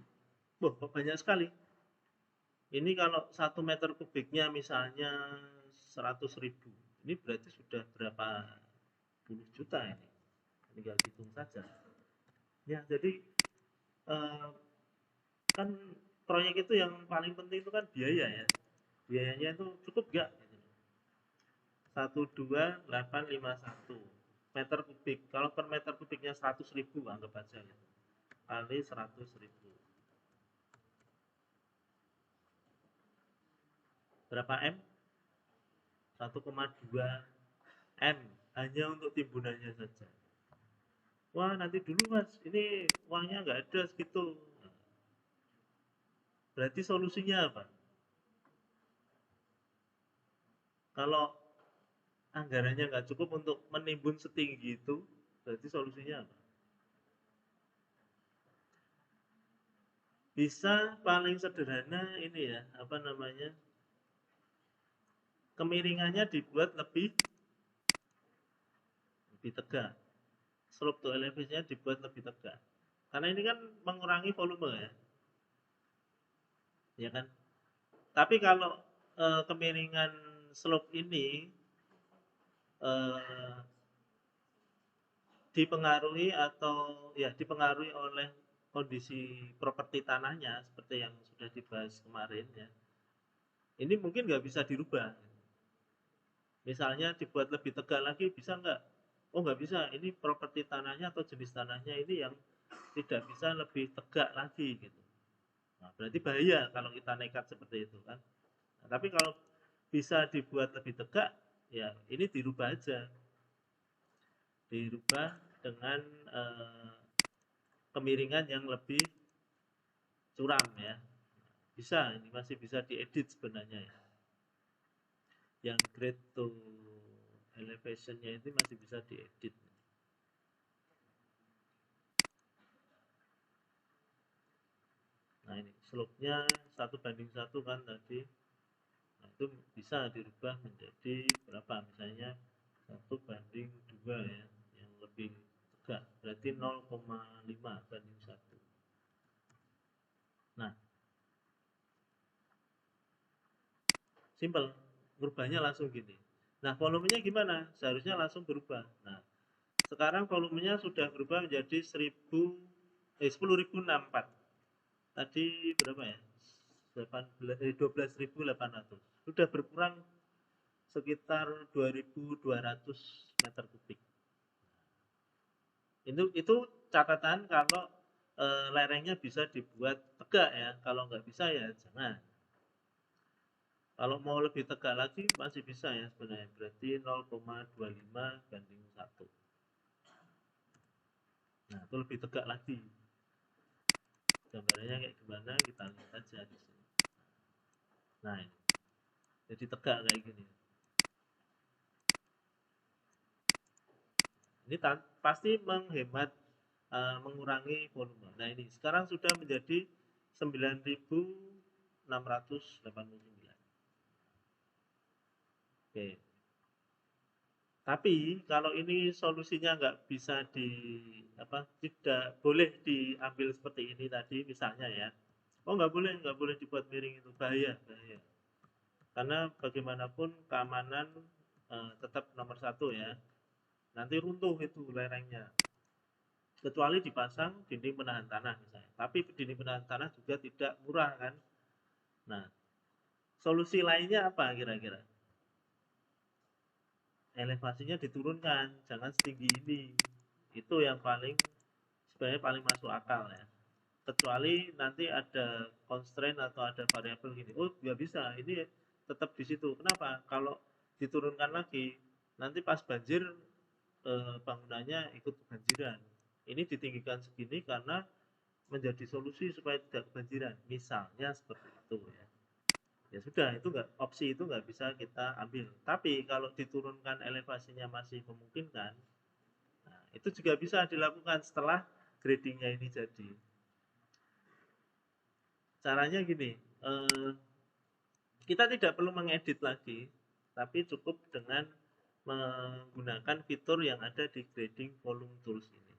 wah, kok banyak sekali. Ini kalau 1 meter kubiknya misalnya 100.000, ini berarti sudah berapa puluh juta ini. Tinggal hitung saja. Ya, jadi kan proyek itu yang paling penting itu kan biaya ya. Biayanya itu cukup nggak? 12851 meter kubik. Kalau per meter kubiknya 100.000, anggap aja gitu. Kali 100.000. Berapa M? 1,2 M hanya untuk timbunannya saja. Wah, nanti dulu Mas, ini uangnya nggak ada segitu. Berarti solusinya apa? Kalau anggarannya nggak cukup untuk menimbun setinggi itu, berarti solusinya apa? Bisa paling sederhana ini ya, apa namanya? Kemiringannya dibuat lebih tegak. Slope to elevation-nya dibuat lebih tegak. Karena ini kan mengurangi volume ya. Ya kan? Tapi kalau kemiringan slope ini dipengaruhi oleh kondisi properti tanahnya seperti yang sudah dibahas kemarin ya. Ini mungkin nggak bisa dirubah. Misalnya dibuat lebih tegak lagi bisa nggak? Oh nggak bisa. Ini properti tanahnya atau jenis tanahnya ini yang tidak bisa lebih tegak lagi gitu. Nah, berarti bahaya kalau kita nekat seperti itu kan. Nah, tapi kalau bisa dibuat lebih tegak, ya ini dirubah aja. Dirubah dengan kemiringan yang lebih curam ya. Bisa, ini masih bisa diedit sebenarnya ya. Yang grade to elevation-nya itu masih bisa diedit. slope-nya 1:1 kan tadi. Nah, itu bisa dirubah menjadi berapa, misalnya 1:2 ya, yang lebih tegak, berarti 0,5:1. Nah, simple, berubahnya langsung gini. Nah, volumenya gimana? Seharusnya langsung berubah. Nah, sekarang volumenya sudah berubah menjadi 10.064. Tadi berapa ya? 12.800. Sudah berkurang sekitar 2.200 meter kubik. Itu catatan kalau lerengnya bisa dibuat tegak ya. Kalau nggak bisa ya jangan. Kalau mau lebih tegak lagi masih bisa ya sebenarnya. Berarti 0,25:1. Nah, itu lebih tegak lagi. Gambarnya kayak gimana kita lihat aja di sini. Nah, ini. Jadi tegak kayak gini. Ini pasti menghemat, mengurangi volume. Nah, ini sekarang sudah menjadi 9.689. Oke. Tapi kalau ini solusinya nggak bisa tidak boleh diambil seperti ini tadi misalnya ya. Oh, nggak boleh dibuat miring, itu bahaya, bahaya. Karena bagaimanapun keamanan tetap nomor satu ya. Nanti runtuh itu lerengnya. Kecuali dipasang dinding penahan tanah misalnya. Tapi dinding penahan tanah juga tidak murah kan. Nah, solusi lainnya apa kira-kira? Elevasinya diturunkan, jangan setinggi ini. Itu yang sebenarnya paling masuk akal ya. Kecuali nanti ada constraint atau ada variabel gini. Oh, nggak bisa, ini tetap di situ. Kenapa? Kalau diturunkan lagi, nanti pas banjir bangunannya ikut kebanjiran. Ini ditinggikan segini karena menjadi solusi supaya tidak kebanjiran. Misalnya seperti itu ya. Ya sudah, itu opsi itu nggak bisa kita ambil. Tapi kalau diturunkan elevasinya masih memungkinkan, nah, itu juga bisa dilakukan setelah gradingnya ini jadi. Caranya gini, kita tidak perlu mengedit lagi, tapi cukup dengan menggunakan fitur yang ada di grading volume tools ini.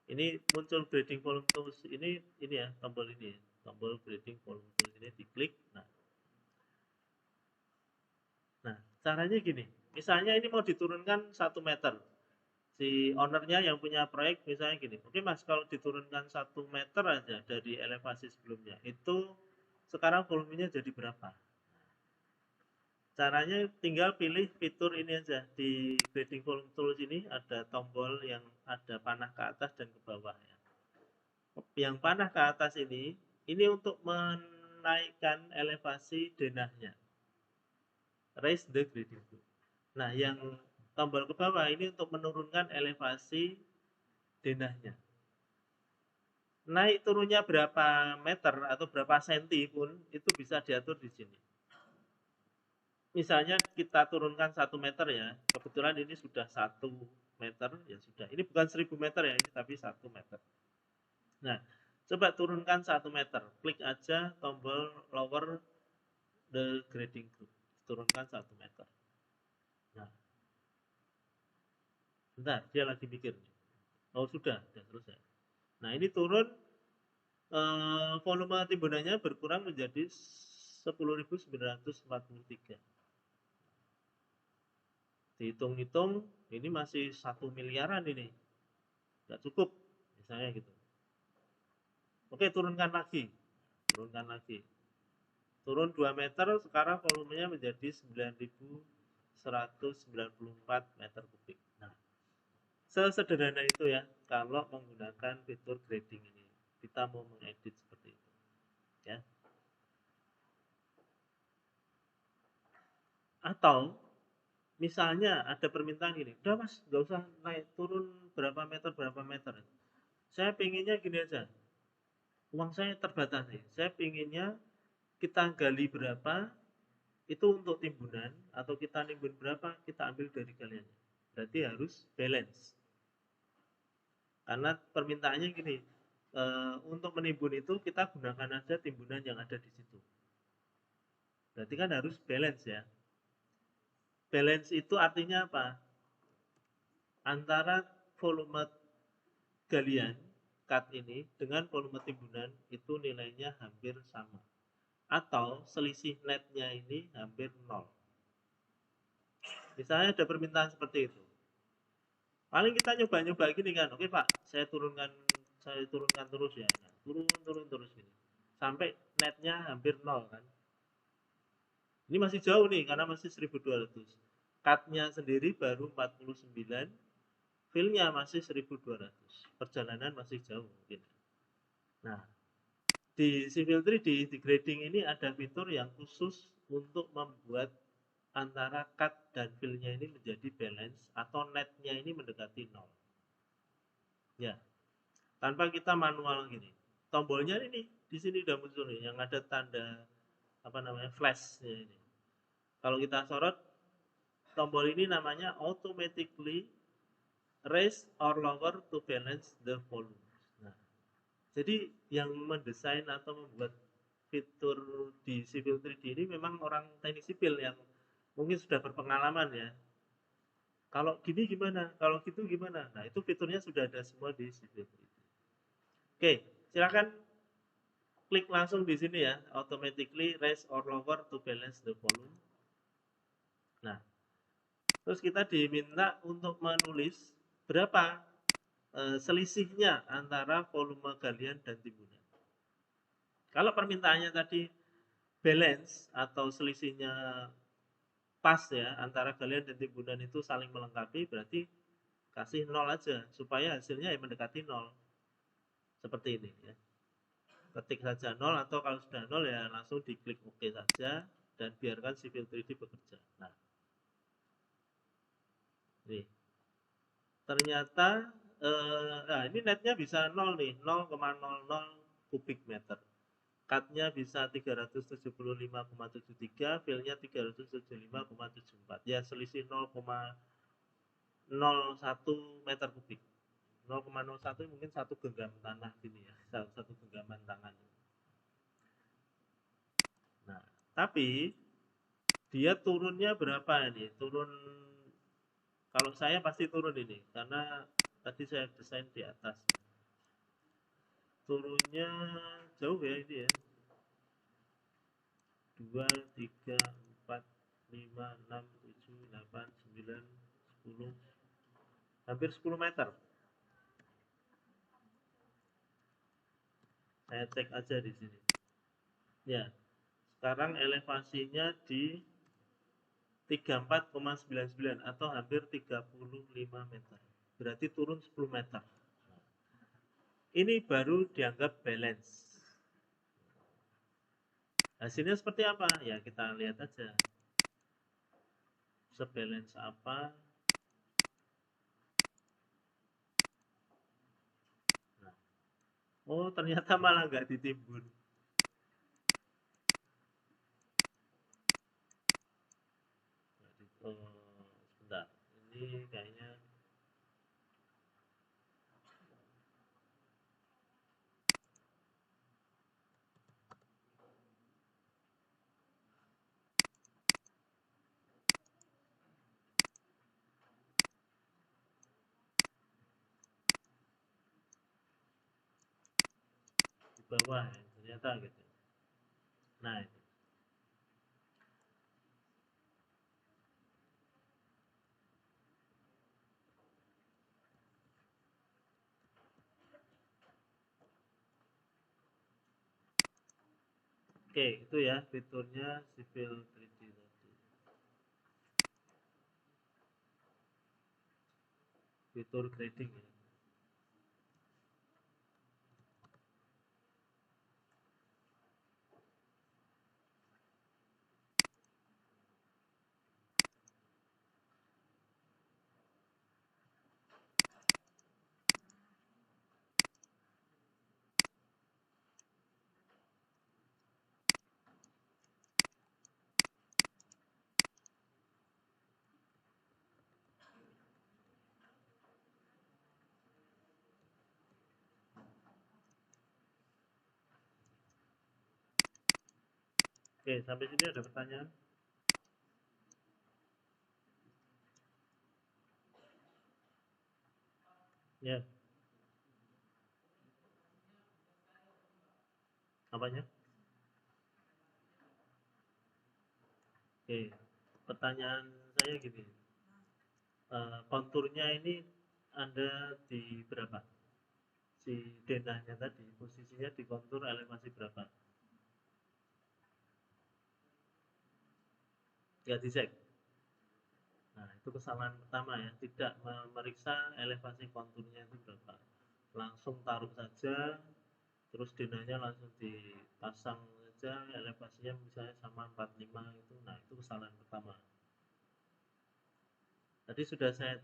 Ini muncul grading volume tools ini ya, tombol ini ya, tombol grading volume tools ini diklik. Nah, caranya gini, misalnya ini mau diturunkan 1 meter. Si ownernya yang punya proyek misalnya gini, oke mas, kalau diturunkan 1 meter aja dari elevasi sebelumnya, itu sekarang volumenya jadi berapa? Caranya tinggal pilih fitur ini aja. Di grading volume tools ini ada tombol yang ada panah ke atas dan ke bawah ya. Yang panah ke atas ini untuk menaikkan elevasi denahnya. Raise the grading tool. Nah, yang tombol ke bawah ini untuk menurunkan elevasi denahnya. Naik turunnya berapa meter atau berapa senti pun itu bisa diatur di sini. Misalnya kita turunkan 1 meter ya, kebetulan ini sudah 1 meter, ya sudah. Ini bukan 1000 meter ya, ini tapi 1 meter. Nah, coba turunkan 1 meter, klik aja tombol lower the grading group, turunkan 1 meter. Nah, bentar, dia lagi mikir. Oh sudah selesai. Nah, ini turun, volume timbunannya berkurang menjadi 10.943. Dihitung-hitung ini masih 1 miliaran ini, nggak cukup misalnya gitu. Oke, turun lagi, turun 2 meter, sekarang volumenya menjadi 9.194 meter kubik. Nah, sesederhana itu ya kalau menggunakan fitur grading ini, kita mau mengedit seperti itu ya. Atau misalnya ada permintaan gini, udah mas, nggak usah naik turun berapa meter, saya pinginnya gini aja, uang saya terbatas nih, saya pinginnya kita gali berapa itu untuk timbunan, atau kita nimbun berapa kita ambil dari kalian. Berarti harus balance, karena permintaannya gini, untuk menimbun itu kita gunakan aja timbunan yang ada di situ. Berarti kan harus balance ya. Balance itu artinya apa? Antara volume galian cut ini dengan volume timbunan itu nilainya hampir sama. Atau selisih netnya ini hampir 0. Misalnya ada permintaan seperti itu. Paling kita nyoba-nyoba gini kan, oke Pak, saya turunkan terus ya. Nah, turun terus gini. Sampai netnya hampir 0 kan. Ini masih jauh nih karena masih 1200. Cut-nya sendiri baru 49, fill-nya masih 1200. Perjalanan masih jauh mungkin. Nah, di Civil 3D, di grading ini ada fitur yang khusus untuk membuat antara cut dan fill-nya ini menjadi balance atau net-nya ini mendekati 0. Ya, tanpa kita manual gini. Tombolnya ini di sini udah muncul nih yang ada tanda apa namanya flash ini. Kalau kita sorot tombol ini namanya automatically raise or lower to balance the volume. Nah, jadi yang mendesain atau membuat fitur di Civil 3D ini memang orang teknik sipil yang mungkin sudah berpengalaman ya. Kalau gini gimana? Kalau gitu gimana? Nah, itu fiturnya sudah ada semua di Civil 3D. Oke, silakan klik langsung di sini ya, automatically raise or lower to balance the volume. Nah, terus kita diminta untuk menulis berapa selisihnya antara volume galian dan timbunan. Kalau permintaannya tadi balance atau selisihnya pas ya antara galian dan timbunan itu saling melengkapi, berarti kasih 0 aja supaya hasilnya yang mendekati 0. Seperti ini ya. Ketik saja 0 atau kalau sudah 0 ya langsung diklik OK saja dan biarkan Civil 3D bekerja. Nah, nih. Ternyata nah ini netnya bisa 0 nih, 0,00 kubik meter. Cut-nya bisa 375,73, fill-nya 375,74. Ya selisih 0,01 meter kubik. 0,01 mungkin satu genggam tanah gini ya, satu genggaman tangan. Nah, tapi dia turunnya berapa ini? Turun kalau saya pasti turun ini karena tadi saya desain di atas. Turunnya jauh ya ini ya. 2, 3, 4, 5, 6, 7, 8, 9, 10. Hampir 10 meter. Saya cek aja di sini. Ya. Sekarang elevasinya di 34,99 atau hampir 35 meter. Berarti turun 10 meter. Ini baru dianggap balance. Hasilnya seperti apa? Ya kita lihat aja. Sebalance apa? Nah. Oh ternyata malah nggak ditimbun. Sebentar. Ini kayaknya di bawah ya, ternyata gitu. Nah, itu. Oke, itu ya fiturnya Civil 3D tadi. Fitur grading ya. Oke, sampai sini ada pertanyaan? Ya, apanya? Oke, pertanyaan saya gini, konturnya ini ada di berapa? Si denahnya tadi, posisinya di kontur elevasi berapa? Ya dicek. Nah, itu kesalahan pertama ya, tidak memeriksa elevasi konturnya itu berapa. Langsung taruh saja, terus denahnya langsung dipasang saja, elevasinya misalnya sama 45 itu. Nah, itu kesalahan pertama. Tadi sudah saya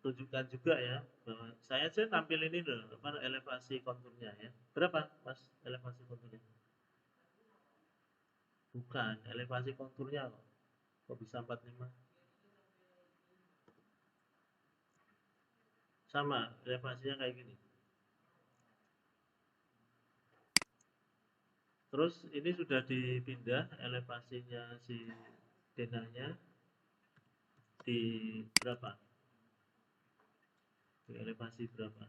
tunjukkan juga ya, bahwa saya aja tampil ini loh, apa elevasi konturnya ya. Berapa, Mas, elevasi konturnya? Bukan, elevasi konturnya kok. Kok bisa 45? Sama, elevasinya kayak gini. Terus ini sudah dipindah elevasinya si denahnya di berapa? Di elevasi berapa?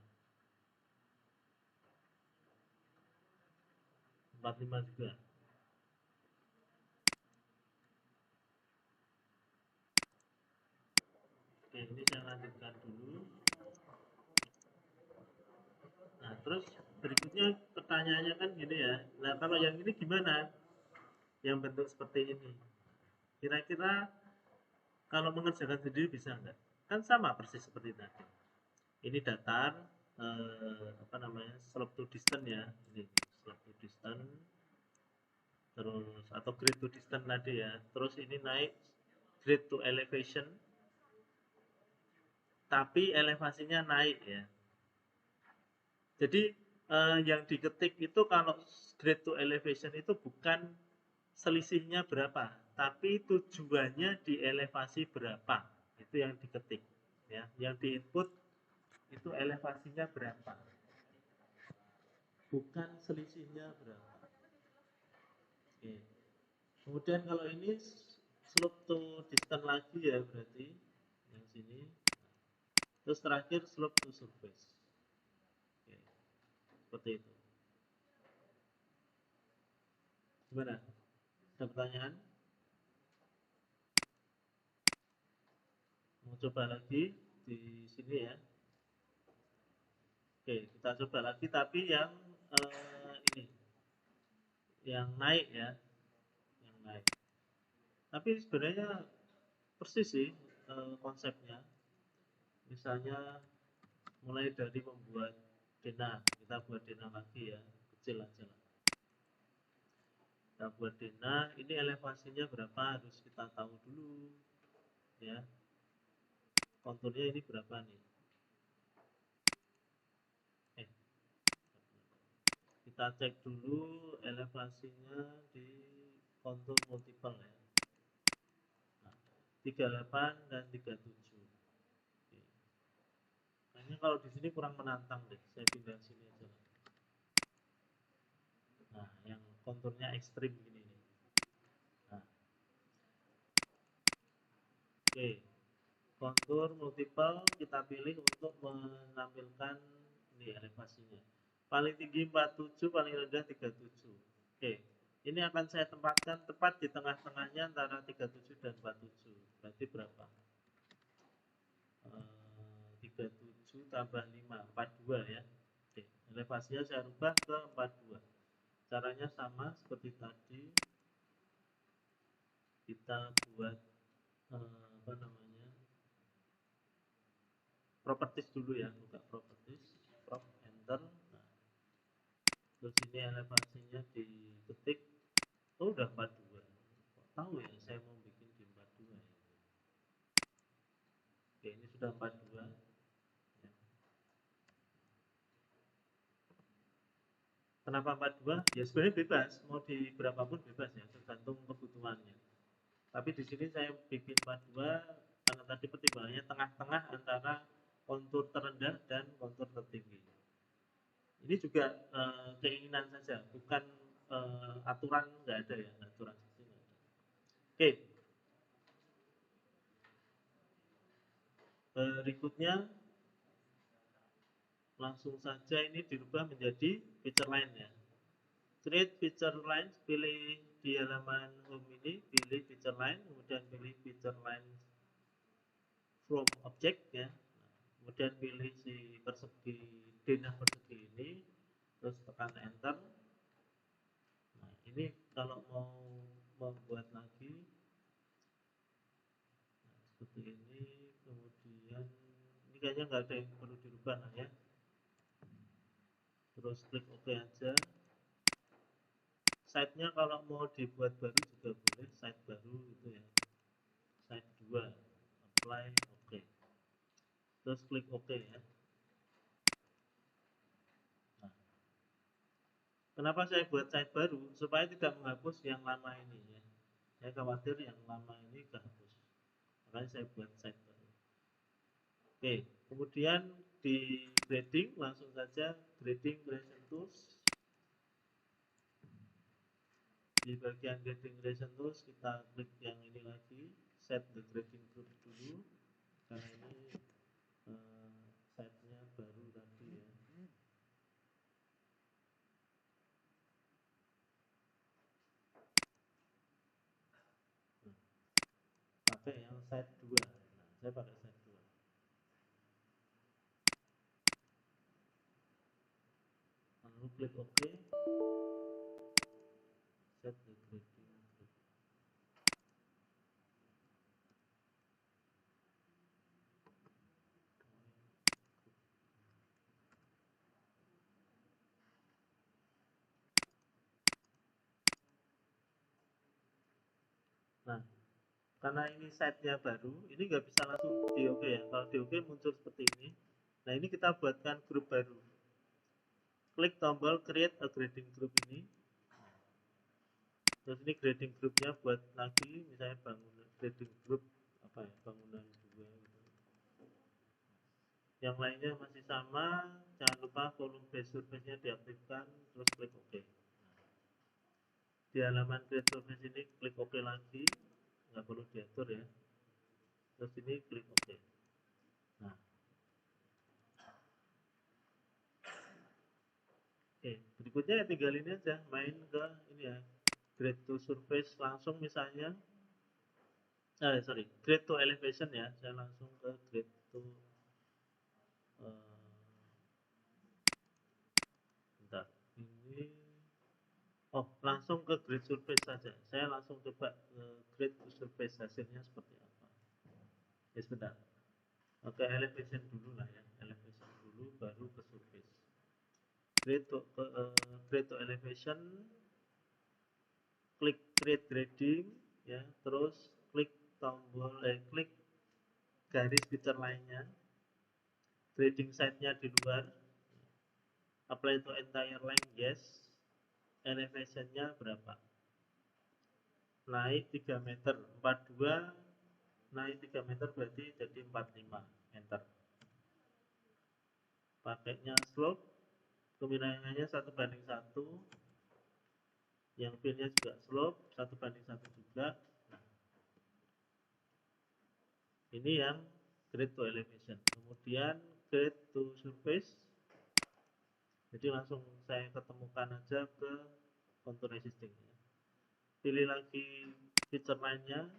45 juga. Oke, ini saya lanjutkan dulu. Nah, terus berikutnya pertanyaannya kan gini ya. Nah, kalau yang ini gimana? Yang bentuk seperti ini. Kira-kira kalau mengerjakan sendiri bisa nggak? Kan sama persis seperti tadi. Ini datar, apa namanya, slope to distance ya. Ini slope to distance, terus atau grade to distance tadi ya. Terus ini naik grade to elevation, tapi elevasinya naik ya. Jadi yang diketik itu kalau grade to elevation itu bukan selisihnya berapa, tapi tujuannya di elevasi berapa. Itu yang diketik ya. Yang di input itu elevasinya berapa, bukan selisihnya berapa. Oke. Kemudian kalau ini slope to distance lagi ya, berarti yang sini. Terus terakhir slope to surface. Oke. Seperti itu. Gimana? Ada pertanyaan? Mau coba lagi di sini ya. Oke, kita coba lagi tapi yang ini, yang naik ya, yang naik. Tapi sebenarnya persis sih konsepnya. Misalnya mulai dari membuat denah, kita buat denah lagi ya, kecil aja lah. Kita buat denah, ini elevasinya berapa harus kita tahu dulu ya. Konturnya ini berapa nih? Eh, kita cek dulu elevasinya di kontur multiple ya. Nah, 38 dan 37. Oke. Kayaknya kalau di sini kurang menantang deh. Saya pindah sini aja. Nah, yang konturnya ekstrim gini nih. Nah, oke. Kontur multiple kita pilih untuk menampilkan ini elevasinya. Paling tinggi 47, paling rendah 37. Oke. Ini akan saya tempatkan tepat di tengah-tengahnya antara 37 dan 47. Berarti berapa? 37 tambah 5, 42 ya. Oke, elevasinya saya rubah ke 42. Caranya sama seperti tadi. Kita buat apa namanya, properties dulu ya, buka properties, prop enter. Nah, terus ini elevasinya diketik. Oh, udah 42. Kok tahu ya saya mau bikin di 42 ya. Oke, ini sudah 42 ya. Kenapa 42? Ya sebenarnya bebas, mau di berapa pun bebas ya, tergantung kebutuhannya. Tapi di sini saya bikin 42 karena tadi pertimbangannya tengah-tengah antara kontur terendah dan kontur tertinggi. Ini juga keinginan saja, bukan aturan nggak ada ya, aturan sesi nggak ada. Oke, berikutnya langsung saja ini dirubah menjadi feature line ya. Create feature line, pilih di halaman home ini, pilih feature line, kemudian pilih feature line from object ya. Kemudian pilih si persegi, denah persegi ini, terus tekan enter. Nah, ini kalau mau membuat lagi, nah, seperti ini, kemudian ini kayaknya nggak ada yang perlu dirubah lah ya. Terus klik OK aja. Site-nya kalau mau dibuat baru juga boleh, site baru gitu ya. Site 2, apply, OK. Terus klik OK ya. Nah, kenapa saya buat site baru? Supaya tidak menghapus yang lama ini ya. Saya khawatir yang lama ini kehapus. Makanya saya buat site baru. Oke, kemudian di grading langsung saja grading creation tools. Di bagian grading creation tools kita klik yang ini lagi, set the grading group dulu karena ini site-nya baru tadi ya. Nah, pakai yang site 2. Nah, saya pakai site 2. Lalu klik OK. Set the grading group. Nah, karena ini site-nya baru, ini nggak bisa langsung di OK ya. Kalau di OK muncul seperti ini. Nah, ini kita buatkan grup baru. Klik tombol create a grading group ini. Terus ini grading groupnya buat lagi, misalnya bangunan grading group apa ya, bangunan 2 gitu. Yang lainnya masih sama, jangan lupa volume base surface-nya diaktifkan, terus klik OK. Di halaman create surface ini klik OK lagi, nggak perlu diatur ya. Terus ini klik OK. Nah, oke, berikutnya ya tinggal ini aja, main ke ini ya, grade to surface langsung misalnya, grade to elevation ya, saya langsung ke grade to bentar, ini langsung ke grade surface saja. Saya langsung coba ke grade to surface hasilnya seperti apa. Ya sebentar. Oke, elevation dulu lah ya, elevation dulu baru ke surface. Grade to elevation, klik create grading ya, terus klik tombol klik garis feature lainnya, grading site-nya di luar, apply to entire length yes, elevation-nya berapa, naik 3 meter, 42 naik 3 meter berarti jadi 45, enter. Pakainya slope, kemiringannya 1:1, yang fill-nya juga slope 1:1 juga. Nah, ini yang grade to elevation. Kemudian grade to surface, jadi langsung saya ketemukan aja ke contour existing ya. Pilih lagi feature line-nya,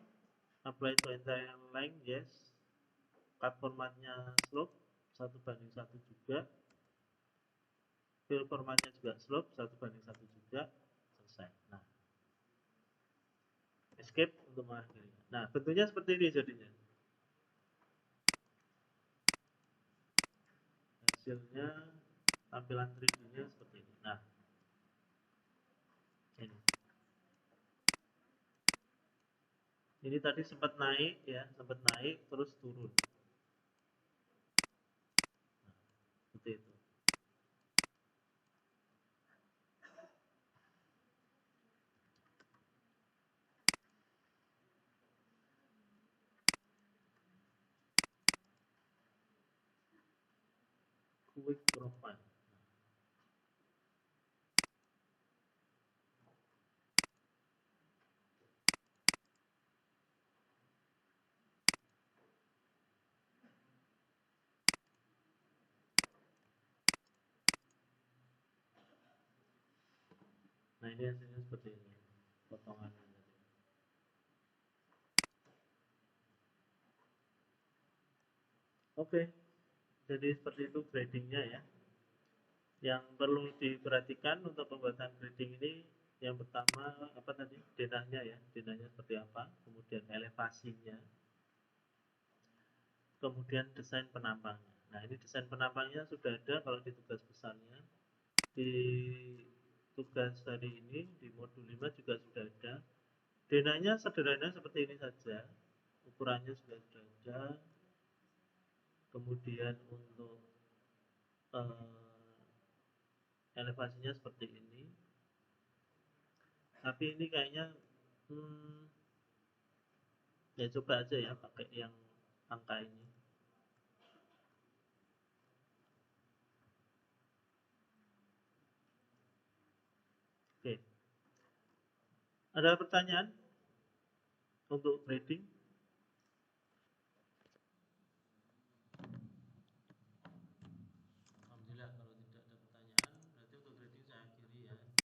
apply to entire line yes, cut formatnya slope 1:1 juga, fill formatnya juga slope 1:1 juga, selesai. Nah, escape untuk mengakhiri. Nah, bentuknya seperti ini jadinya. Hasilnya tampilan 3D-nya seperti ini. Nah, ini. Ini tadi sempat naik ya, sempat naik terus turun. Nah, seperti itu. Quick profile. ini hasilnya seperti ini potongannya tadi. Oke, jadi seperti itu gradingnya ya. Yang perlu diperhatikan untuk pembuatan grading ini, yang pertama apa tadi, denahnya ya, denahnya seperti apa, kemudian elevasinya, kemudian desain penampangnya. Nah ini desain penampangnya sudah ada kalau di tugas besarnya. Di tugas hari ini di modul 5 juga sudah ada. Denahnya sederhana seperti ini saja, ukurannya sudah ada. Kemudian untuk elevasinya seperti ini. Tapi ini kayaknya ya coba aja ya pakai yang angka ini. Oke. Ada pertanyaan untuk grading?